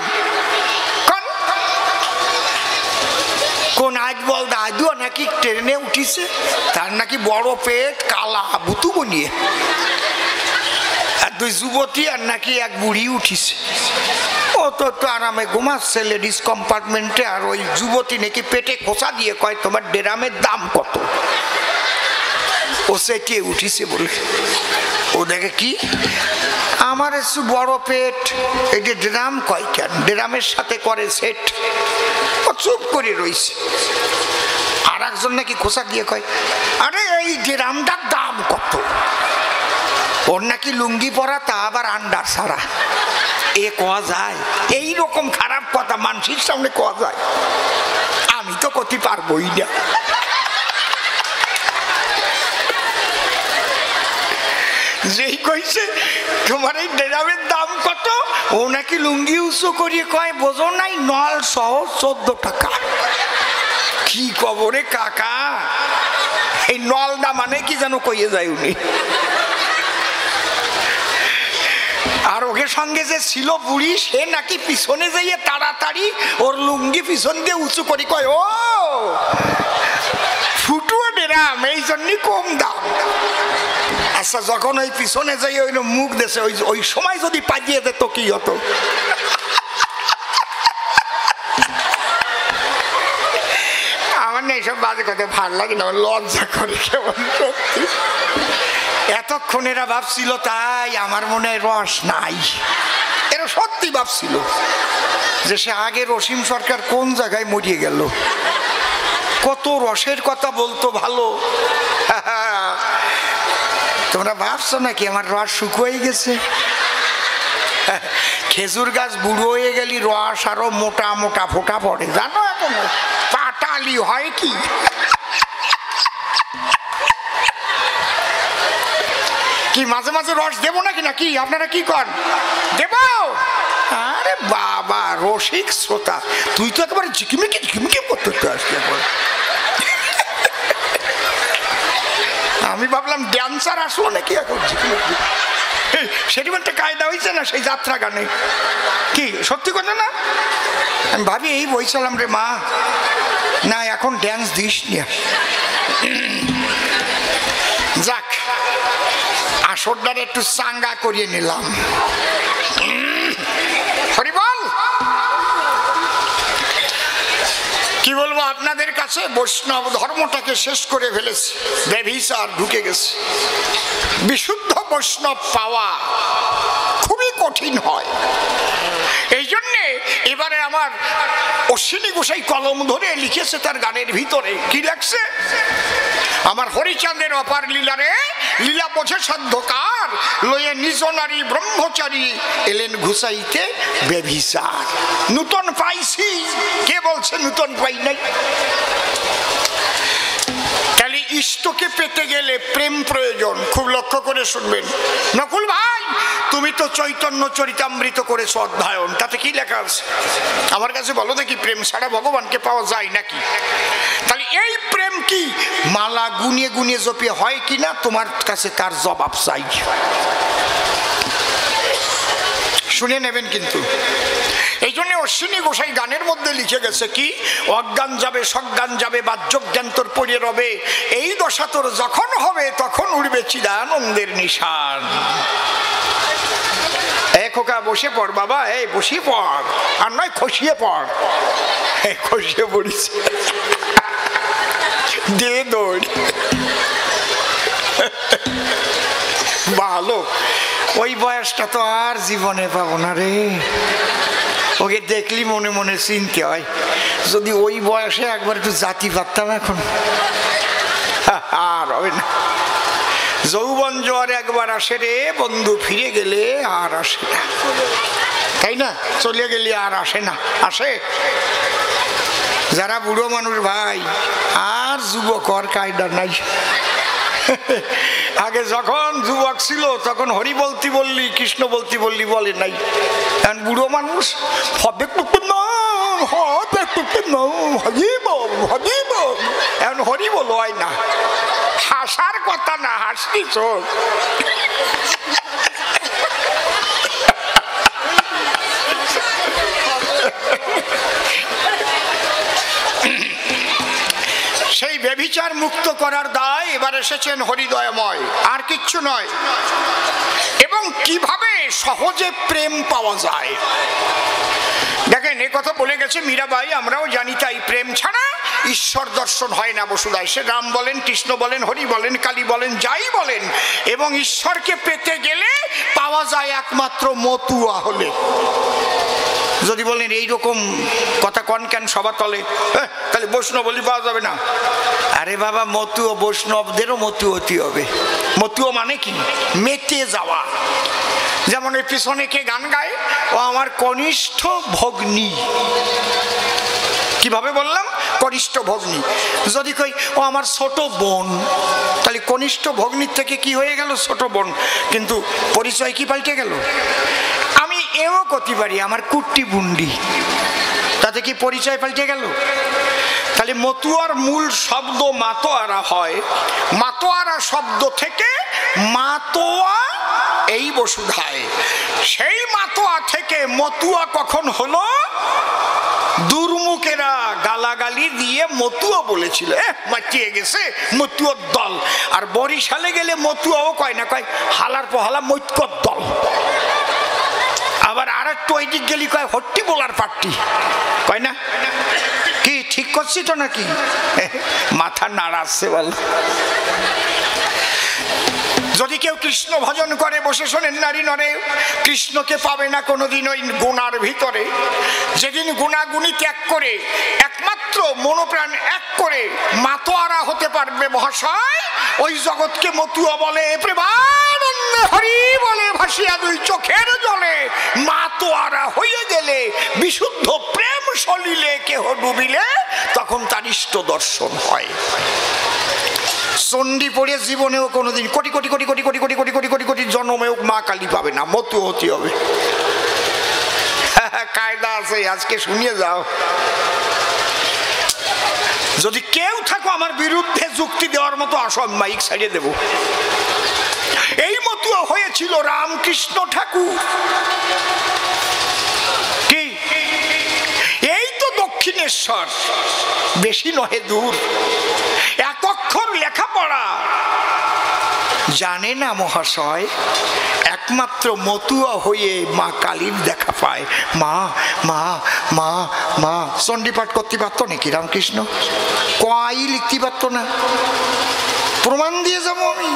কোন আজ বল দাদুও নাকি ট্রেনে উঠিছে, তার নাকি বড় পেট, কালা বুতু বনিয়ে, আর দুই যুবতী আর নাকি এক বুড়ি উঠিছে। ও তো একটু আরামে ঘুমাচ্ছে লেডিস কম্পার্টমেন্টে, আর ওই যুবতী নাকি পেটে খোঁচা দিয়ে কয় তোমার ড্রামের দাম কত? ও সেটিয়ে উঠিছে বলে। ও দেখে কি আমার একটু বড় পেট, এই যে ড্রাম কয় কেন, ড্রামের সাথে করে সেট। ও চুপ করে রইছে। আর একজন নাকি খোঁচা দিয়ে কয় আরে এই ড্রামটার দাম কত? ওর নাকি লুঙ্গি পরা, তা আবার আন্ডার ছাড়া। এ কোয়া যায়? এইরকম খারাপ কথা মানুষের সামনে কোয়া যায়? আমি তো করতে পারবোই না। যেই কইছে তোমার এই ড্রামের দাম কত, ও নাকি লুঙ্গি উঁচু করিয়ে কয় বোঝো নাই, নল সহ 14 টাকা। কি কবরে কাকা, এই নলদা মানে কি যেন কইয়ে যায় উনি। আর ওকে সঙ্গে যে ছিল বুড়ি, সে নাকি পিছনে যাইয়ে তাড়াতাড়ি ওর লুঙ্গি পিছন দিয়ে উঁচু করি কয় ও ফুটুয়া ড্রাম, এই জন্যই কম দাম। আচ্ছা, যখন ওই পিছনে যাই ওই মুখ দেশে, ওই সময় যদি পাইয়ে যেত কি হতো? আমার না এইসব বাজে কথা ভাল লাগে না, লজ্জা করে কেমন। সত্যি এতক্ষণ এরা ভাবছিল তাই আমার মনে রস নাই। এরা সত্যি ভাবছিল যে সে আগে রসিম সরকার কোন জায়গায় মরিয়ে গেল, কত রসের কথা বলতো ভালো। তোমরা ভাবছো নাকি আমার রস শুকিয়ে গেছে? খেজুর গাছ বুড়ো হয়ে গেলি রস আরো মোটা মোটা ফোটা পড়ে, জানো? এখন পাটালি হয় কি? কি মাঝে মাঝে রস দেবো নাকি? নাকি আপনারা কি করেন? দেব? আরে বাবা, রসিক শ্রোতা তুই তো একেবারে ঝিকিমিকি ঝিকিমিকি করতে আসলি। আমি ভাবলাম ড্যান্সার আসলো নাকি এখন ঝিকিমিকি। সেটি একটা কায়দা হয়েছে না সেই যাত্রা গানে, কি সত্যি কথা না? আমি ভাবি এই বইছিলাম রে মা, না এখন ড্যান্স দিস না। যাক, আসরটারে একটু চাঙ্গা করিয়ে নিলাম। হরি বল। কি বলবো আপনাদের কাছে, বৈষ্ণব ধর্মটাকে শেষ করে ফেলেছে, ব্যভিচার ঢুকে গেছে। বিশুদ্ধ বৈষ্ণব পাওয়া খুবই কঠিন হয়। এই জন্যে এবারে আমার অশ্বিনী গোসাই কলম ধরে লিখেছে তার গানের ভিতরে, কি লাগছে? আমার হরিচাঁদের অপার লীলারে লীলা বোঝে সাধ্যকার, লয়ে নিজ নারী ব্রহ্মচারী এলেন ঘুষাইতে ব্যভিচার। নূতন পাইছি, কে বলছে নূতন পাই নাই? তাহলে ইষ্টকে পেতে গেলে প্রেম প্রয়োজন, খুব লক্ষ্য করে শুনবেন। নকুল ভাই, তুমি তো চৈতন্য চরিতামৃত করেছো অধ্যয়ন, তাতে কি লেখা আছে আমার কাছে বলো দেখি, প্রেম ছাড়া ভগবানকে পাওয়া যায় নাকি? তাহলে এই প্রেম কি মালা গুনিয়ে গুনিয়ে জপিয়ে হয় কিনা, তোমার কাছে তার জবাব চাই, শুনে নেবেন কিন্তু। এই জন্য অশ্বিনী গোসাই গানের মধ্যে লিখে গেছে কি, অজ্ঞান যাবে সজ্ঞান যাবে, বাহ্যক জ্ঞান তোর পড়িয়ে রবে, এই দশা তোর যখন হবে তখন উড়বে চিদানন্দের নিশান। খোকা বসে পড় বাবা, এই বসিয়ে পড়, আর নয় খসিয়ে পড়। খসিয়ে পড়িস, দে দৌড়। ভালো, ওই বয়সটা তো আর জীবনে পাবো না রে। ওকে দেখলি মনে মনে চিনতে হয়, যদি ওই বয়সে একবার একটু জাতি পারতাম এখন আর হবে না। যৌবন জোয়ার একবার আসে রে বন্ধু, ফিরে গেলে আর আসে না, তাই না? চলে গেলে আর আসে না, আসে যারা বুড়ো মানুষ ভাই, আর যুবক আর কায়দা নাই। আগে যখন যুবক ছিল তখন হরি বলতি বললি, কৃষ্ণ বলতি বললি বলে নাই। এখন বুড়ো মানুষ হবে এখন হরি বল হয় না, হাসার কথা না, হাসতি চোখ। সেই ব্যভিচার মুক্ত করার দায় এবার এসেছেন হরিদয়ময়, আর কিচ্ছু নয়। এবং কিভাবে সহজে প্রেম পাওয়া যায় দেখেন, এ কথা বলে গেছে মীরাবাই, আমরাও জানি তাই। প্রেম ছাড়া ঈশ্বর দর্শন হয় না বসুধায়। সে রাম বলেন, কৃষ্ণ বলেন, হরি বলেন, কালী বলেন, যাই বলেন। এবং ঈশ্বরকে পেতে গেলে পাওয়া যায় একমাত্র মতুয়া হলে। যদি বলেন এইরকম কথা কন কেন সবার তলে, তাহলে বৈষ্ণব বলি পাওয়া যাবে না। আরে বাবা, মতুয়া বৈষ্ণবদেরও মতুয়তি হবে। মতুয়া মানে কি? মেতে যাওয়া। যেমন এই পিছনে কে গান গায়, ও আমার কনিষ্ঠ ভগ্নী। কিভাবে বললাম? কনিষ্ঠ ভগ্নী। যদি কই ও আমার ছোট বোন, তাহলে কনিষ্ঠ ভগ্নীর থেকে কি হয়ে গেল? ছোট বোন। কিন্তু পরিচয় কি পাল্টে গেল? আমি এও করতে পারি আমার কুট্টি বুন্ডি, তাতে কি পরিচয় পাল্টে গেল? তাহলে মতুয়ার মূল শব্দ মাতোয়ারা হয়। মাতোয়ারা শব্দ থেকে মাতোয়া এই বসুধায়। সেই মাতোয়া থেকে মতুয়া কখন হলো? দুর্মুখেরা গালাগালি দিয়ে মতুয়া বলেছিল, মাতিয়ে গেছে মতুয়ার দল। আর বরিশালে গেলে মতুয়াও কয় না, কয় হালার পহালা মৈত্যর দল। আবার আর একটু ওই দিক গেলি কয় হট্টি বলার পার্টি, কয় না? কি ঠিক করছি তো নাকি? মাথা নাড়াচ্ছে বল। যদি কেউ কৃষ্ণ ভজন করে, বসে শোনেন নারী নরে, কৃষ্ণকে পাবে না কোনোদিন ওই গুণার ভিতরে। যেদিন গুণাগুণী ত্যাগ করে একমাত্র মনোপ্রাণ এক করে মাতোয়ারা হতে পারবে মহাশয়, ওই জগৎকে মতুয়া বলে। প্রেমানন্দে হরি বলে ভাসিয়া দুই চোখের জলে, মাতোয়ারা হয়ে গেলে বিশুদ্ধ প্রেম সলিলে কেহ ডুবিলে, তখন তার ইষ্ট দর্শন হয়। চণ্ডী পড়ে জীবনেও কোনোদিন কোটি কোটি কোটি কোটি কোটি কোটি কোটি কোটি কোটি কোটি জন্মেও মা কালী পাবে না, মতু হতে হবে। কায়দা আছে, আজকে শুনিয়ে যাও। যদি কেউ থাকো আমার বিরুদ্ধে যুক্তি দেওয়ার মতো, আসো, মাইক ছাড়িয়ে দেব। এই মতুয়া হয়েছিল রামকৃষ্ণ ঠাকুর। কি এই তো দক্ষিণেশ্বর, বেশি নহে দূর। এত অক্ষর লেখাপড়া জানে না মহাশয়, একমাত্র মতুয়া হয়ে মা কালীর দেখা পায়। মা মা মা মা চণ্ডীপাঠ করতে পারতো নাকি রামকৃষ্ণ? কই লিখতে পারতো না? প্রমাণ দিয়ে যাবো আমি।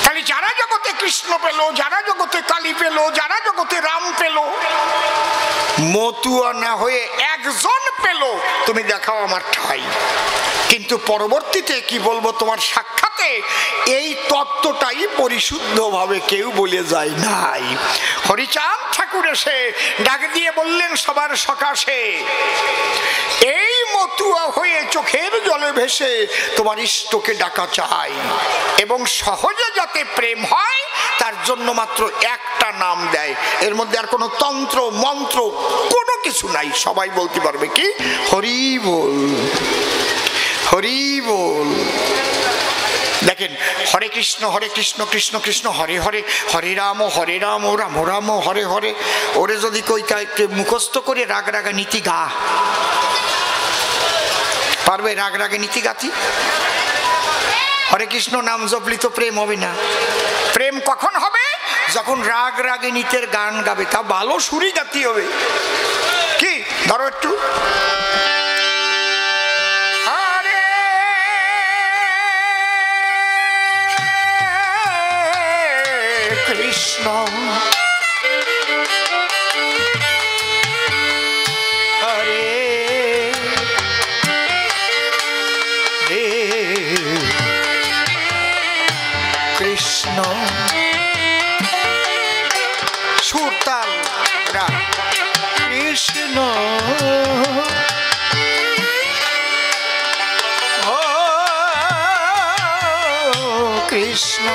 তাহলে যারা জগতে কৃষ্ণ পেল, যারা জগতে কালী পেল, যারা জগতে রাম পেল, মতুয়া না হয়ে একজন পেল, তুমি দেখাও আমার ঠাই। কিন্তু পরবর্তীতে কি বলবো, তোমার সাক্ষাতে এই তত্ত্বটাই পরিশুদ্ধভাবে কেউ বলে যায় নাই। হরিচাঁদ ঠাকুর এসে ডাক দিয়ে বললেন সবার সকাশে, এই মতুয়া হয়ে চোখের জলে ভেসে তোমার ইষ্টকে ডাকা চাই, এবং সহজে যাতে প্রেম হয় তার জন্য মাত্র একটা নাম দেয়। এর মধ্যে আর কোনো তন্ত্র মন্ত্র কোনো কিছু নাই, সবাই বলতে পারবে কি হরি বল, হরি বল। দেখেন, হরে কৃষ্ণ কৃষ্ণ কৃষ্ণ হরে হরে, হরে রাম রাম রাম হরে হরে। ওরে যদি কই মুখস্থ করে রাগ রাগা নীতি গা, পারবে রাগ রাগে নীতি গাতি? হরে কৃষ্ণ নাম জপলি তো প্রেম হবে না। প্রেম কখন হবে? যখন রাগ রাগে নীতের গান গাবে, তা ভালো সুরি গাতি হবে। কি ধরো একটু, কৃষ্ণ হরে রে কৃষ্ণ, সুরতাল রাগ, কৃষ্ণ ও কৃষ্ণ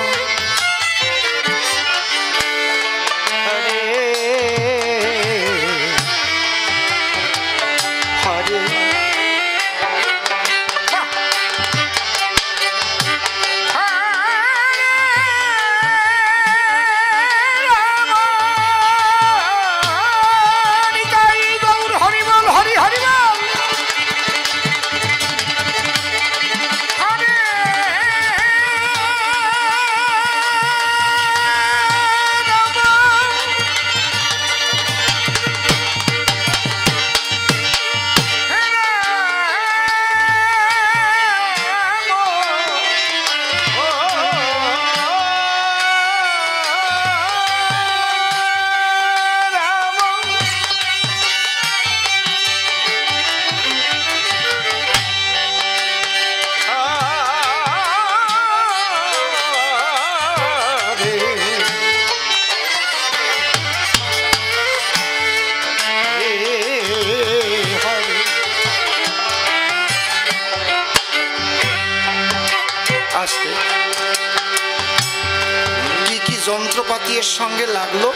যন্ত্রপাতি এর সঙ্গে লাগলো।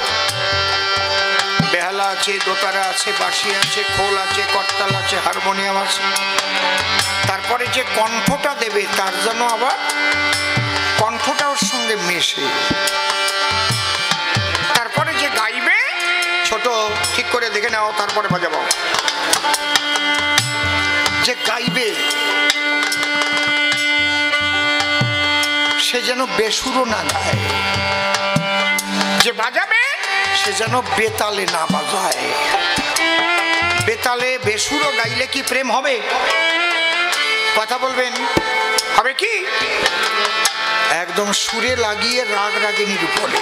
বেহালা আছে, দোতারা আছে, বাঁশি আছে, খোল আছে, করতাল আছে, হারমোনিয়াম আছে। তারপরে যে কণ্ঠটা দেবে তার জন্য আবার কণ্ঠটা ওর সঙ্গে মেশে। তারপরে যে গাইবে, ছোট ঠিক করে দেখে নাও, তারপরে বাজাবো। যে গাইবে সে যেন বেসুরো না গায়, যে বাজাবে সে যেন বেতালে না বাজায়। বেতালে বেসুরো গাইলে কি প্রেম হবে? কথা বলবেন, হবে কি? একদম সুরে লাগিয়ে রাগ রাগিনীর উপরে।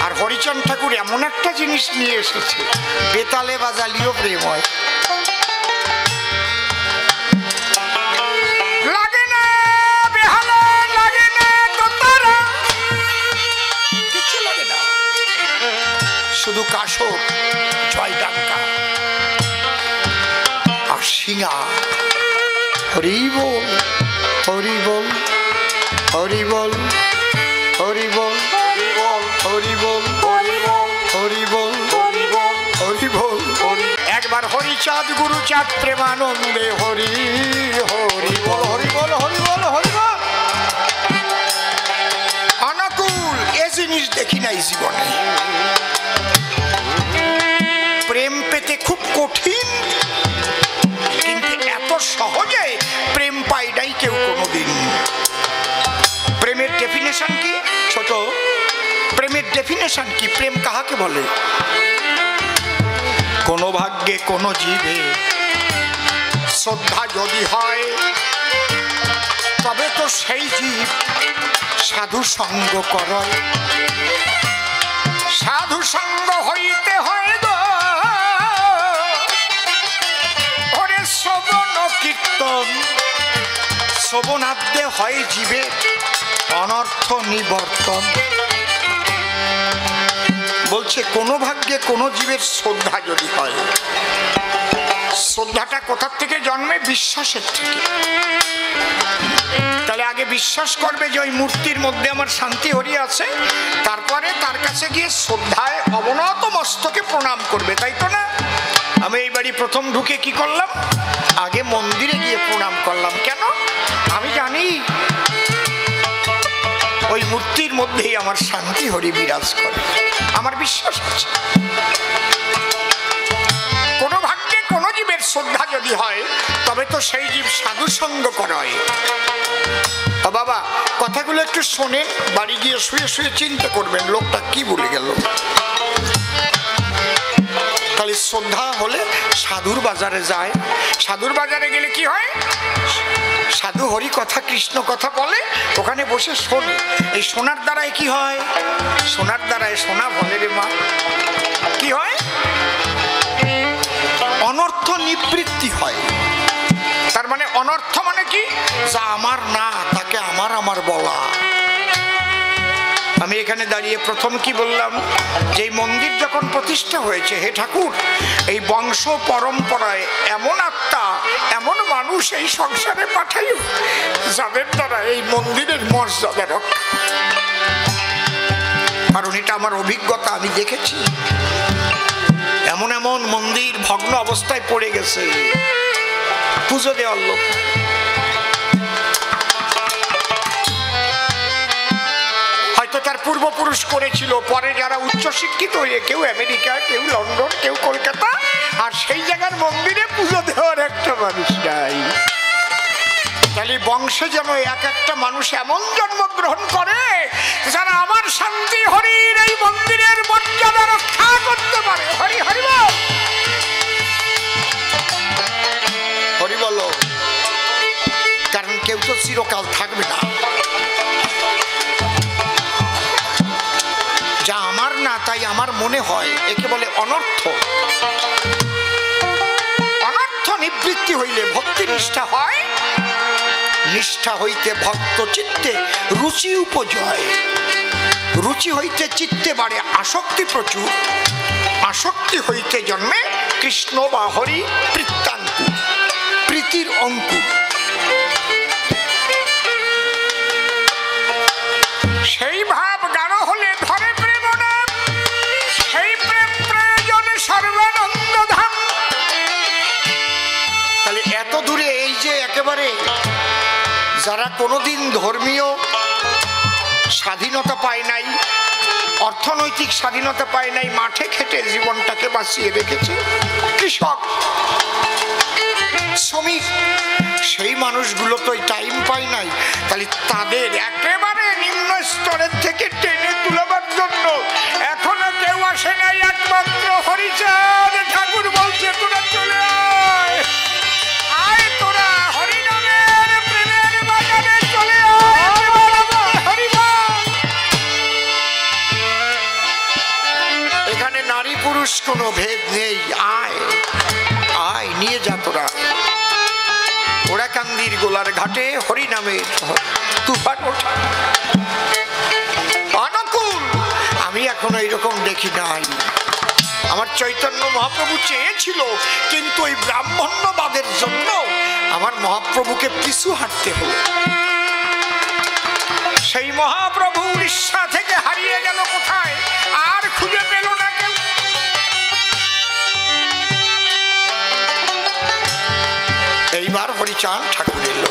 আর হরিচন্দ্র ঠাকুর এমন একটা জিনিস নিয়ে এসেছে, বেতালে বাজালিও প্রেম হয়। শুধু কাসর, জয়ডাঙ্কা আর শিঙা। হরি বল, হরি বল, হরি বল, হরি বল, হরি বল, হরি বল, হরি বল, হরি বল, হরি। একবার হরিচাঁদ গুরুচাঁদ প্রেমানন্দে হরি হরি বল, হরি বল, হরি বল, হরি বল। দেখি নাই জীবনে। প্রেম পেতে খুব কঠিন, কিন্তু এত সহজে প্রেম পাই নাই কেউ কোনোদিন। প্রেমের ডেফিনেশন কি? ছোট, প্রেমের ডেফিনেশন কি? প্রেম কাহাকে বলে? কোন ভাগ্যে কোন জীবে শ্রদ্ধা যদি হয়, তবে তো সেই জীব সাধু সঙ্গ করে। সাধু সঙ্গ হইতে হয় গো ওরে শ্রবণ কীর্তন, শ্রবণাদ্যে হয় জীবে অনর্থ নিবর্তন। বলছে কোন ভাগ্যে কোন জীবের শ্রদ্ধা যদি হয়। শ্রদ্ধাটা কোথার থেকে জন্মে? বিশ্বাসের থেকে। তাহলে আগে বিশ্বাস করবে যে ওই মূর্তির মধ্যে আমার শান্তি হরি আছে, তারপরে তার কাছে গিয়ে শ্রদ্ধায় অবনত মস্তকে প্রণাম করবে, তাই তো না? আমি এই বাড়ি প্রথম ঢুকে কি করলাম? আগে মন্দিরে গিয়ে প্রণাম করলাম। কেন? আমি জানি ওই মূর্তির মধ্যেই আমার শান্তি হরি বিরাজ করে, আমার বিশ্বাস আছে। কোন ভাগ্যে কোন জীবের শ্রদ্ধা যদি হয়, তবে তো সেই জীব সাধু সঙ্গ করে। বাবা, কথাগুলো একটু শোনেন, বাড়ি গিয়ে শুয়ে শুয়ে চিন্তা করবেন লোকটা কি বলে গেল। তাহলে শ্রদ্ধা হলে সাধুর বাজারে যায়। সাধুর বাজারে গেলে কি হয়? সাধু হরি কথা কৃষ্ণ কথা বলে, ওখানে বসে শোনে। এই শোনার দ্বারাই কি হয়? শোনার দ্বারাই শোনা বলে রে মা, কি হয়? অনর্থ নিবৃত্তি হয়। তার মানে অনর্থ মানে কি? যা আমার না তাকে আমার আমার বলা। আমি এখানে দাঁড়িয়ে প্রথম কি বললাম? যে মন্দির যখন প্রতিষ্ঠা হয়েছে, হে ঠাকুর, এই বংশ পরম্পরায় এমন আত্মা, এমন মানুষ এই সংসারে পাঠাইও যাদের দ্বারা এই মন্দিরের মর্যাদা রক্ষা। কারণ এটা আমার অভিজ্ঞতা, আমি দেখেছি এমন এমন মন্দির ভগ্ন অবস্থায় পড়ে গেছে, পুজো দেওয়ার লোক। হয়তো তার পূর্বপুরুষ করেছিল, পরে যারা উচ্চশিক্ষিত হয়ে কেউ আমেরিকা, কেউ লন্ডন, কেউ কলকাতা, আর সেই জায়গার মন্দিরে পুজো দেওয়ার একটা মানুষ নাই। তাহলে বংশে যেন এক একটা মানুষ এমন জন্মগ্রহণ করে যারা আমার শান্তি হরির এই মন্দিরের মর্যাদা রক্ষা করতে পারে। হরি হরি বল, হরি বলো। কারণ কেউ তো চিরকাল থাকবে না। যা আমার না তাই আমার মনে হয়, একে বলে অনর্থ। অনর্থ নিবৃত্তি হইলে ভক্তি নিষ্ঠা হয়। নিষ্ঠা হইতে ভক্ত চিত্তে রুচি উপজয়। রুচি হইতে চিত্তে বাড়ে আসক্তি প্রচুর। আসক্তি হইতে জন্মে কৃষ্ণ বা হরি প্রীত্যাঙ্কু, প্রীতির অঙ্কুর। সেই ভাব গাঢ় হলে ধরে প্রেম নাম, সেই প্রেম প্রয়োজনে সর্বানন্দ ধাম। তাহলে এত দূরে এই যে একেবারে যারা কোনোদিন ধর্মীয় স্বাধীনতা পায় নাই, অর্থনৈতিক স্বাধীনতা পায় নাই, মাঠে খেটে জীবনটাকে বাঁচিয়ে রেখেছে, কৃষক, শ্রমিক, সেই মানুষগুলো তো টাইম পায় নাই। তাহলে তাদের একেবারে নিম্ন স্তরের থেকে টেনে তুলবার জন্য এখনো কেউ আসে নাই। একমাত্র হরিচাঁদ ঠাকুর বলছে, তোরা চলে আয়, আয় তোরা হরিনামের প্রেমের বাজারে চলে আয়। এখানে নারী পুরুষ কোনো ভেদ নেই, আয় আয়, নিয়ে যা তোরা। ওরাকান্দির গোলার ঘাটে হরিনামের তুফান ওঠে অনুকূল। আমি এখনো এইরকম দেখি নাই। আমার চৈতন্য মহাপ্রভু চেয়েছিল, কিন্তু ওই ব্রাহ্মণ্যবাদের জন্য আমার মহাপ্রভুকে পিছু হাঁটতে হলো। সেই মহাপ্রভু উড়িষ্যা থেকে হারিয়ে গেল কোথায়, আর খুঁজে পেল না কেউ। এইবার হরিচাঁদ ঠাকুর এলো।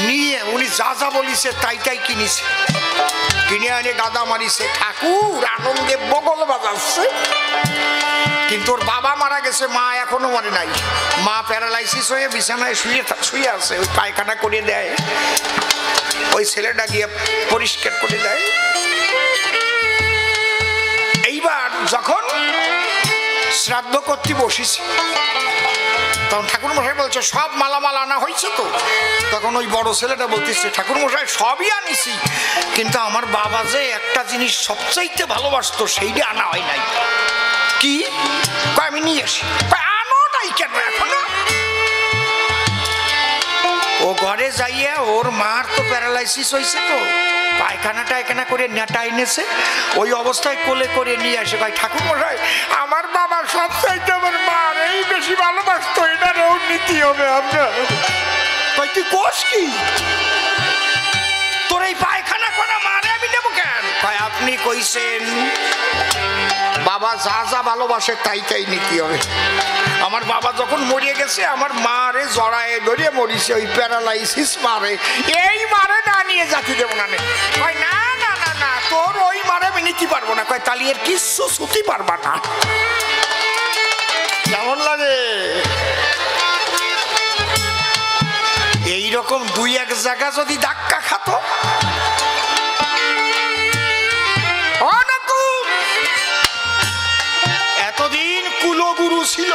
নিয়ে উনি যা যা বলিছে তাই তাই কিনেছে, কিনে আনে গাদা মারিছে, ঠাকুর আনন্দে বগল বাজাচ্ছে। কিন্তু ওর বাবা মারা গেছে, মা এখনো মরে নাই। মা প্যারালাইসিস হয়ে বিছানায় শুয়ে আছে, ওই পায়খানা করে দেয়, ওই ছেলেটা গিয়ে পরিষ্কার করে দেয়। এইবার যখন শ্রাদ্ধ করতে বসেছি তখন ঠাকুর মশাই বলছে সব মালামাল আনা হয়েছে তো? তখন ওই বড় ছেলেটা বলতেছে ঠাকুর মশাই সবই আনিছি, কিন্তু আমার বাবা যে একটা জিনিস সবচাইতে ভালোবাসতো সেইটা আনা হয় নাই। কি? আমি নিয়ে আসি। আনো নাই কেন এখনো? ও ঘরে যাইয়া ওর মার তো প্যারালাইসিস হয়েছে, তো পায়খানা টায়খানা করে নেটা এনেছে, ওই অবস্থায় কোলে করে নিয়ে আসে। ভাই ঠাকুর মশাই আমার বাবা সবচাইতে আমার মার এই বেশি ভালোবাসতো, এটারও নীতি হবে আপনার। ভাই তুই কোষ কি? তোর এই পায়খানা করা মারে আমি নেবো কেন? ভাই আপনি কইছেন বাবা যা যা ভালোবাসে তাই তাই নীতি হবে। আমার বাবা যখন মরিয়ে গেছে আমার মারে জড়ায় ধরিয়ে মরিছে, ওই প্যারালাইসিস মারে, এই মারে না নিয়ে যাতে দেবো না। কয় না না না না, তোর ওই মারে আমি নিতে পারবো না। কয় তালি এর কিচ্ছু ছুটি পারবা না। কেমন লাগে? এইরকম দুই এক জায়গা যদি ধাক্কা খাতো, এতদিন কুলগুরু ছিল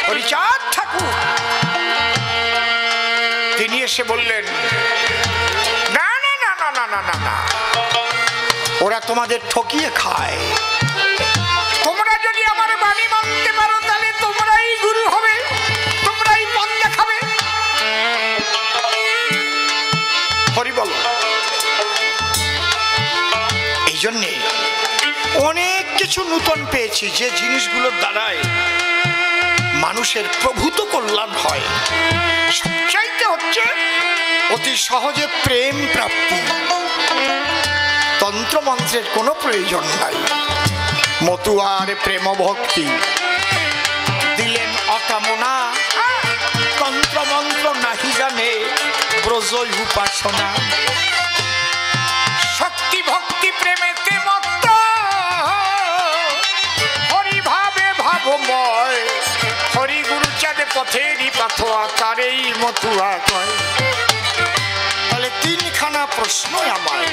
হরিচাঁদ ঠাকুর, তিনি এসে বললেন না না না না না না না না, ওরা তোমাদের ঠকিয়ে খায়। তোমরা যদি আমার বাণী মানতে পারো তাহলে তোমরাই গুরু হবে, তোমরাই পথ দেখাবে। হরি বল। এই জন্যে অনেক কিছু নূতন পেয়েছি, যে জিনিসগুলোর দ্বারায় মানুষের প্রভূত কল্যাণ হয়। সবচাইতে হচ্ছে অতি সহজে প্রেম প্রাপ্তি। তন্ত্রমন্ত্রের কোনো প্রয়োজন নাই। মতুয়ার প্রেম ভক্তি দিলেন অকামনা, তন্ত্রমন্ত্র নাহি জানে ব্রজই উপাসনা। শক্তি ভক্তি প্রেমেতে মত্ত হরি ভাবে ভাবময়, হরি গুরু চাঁদে পথেরই পাথোয়া তারেই মতুয়া কয়। তাহলে তিনখানা প্রশ্ন আমায়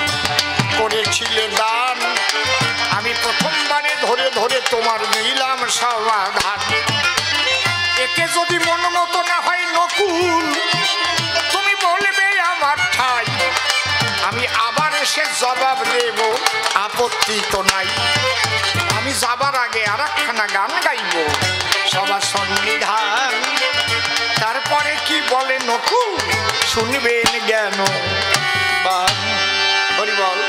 করেছিলে দান, আমি প্রথমবারে ধরে ধরে তোমার দিলাম সমাধান। এতে যদি মন মতো না হয় নকুল, তুমি বলবে আমার ঠাই, আমি আবার এসে জবাব দেব, আপত্তি তো নাই। আমি যাবার আগে আর একখানা গান গাইব, সবার সন্নিধান। তারপরে কি বলে নকুল শুনবেন জ্ঞান। হরি বল।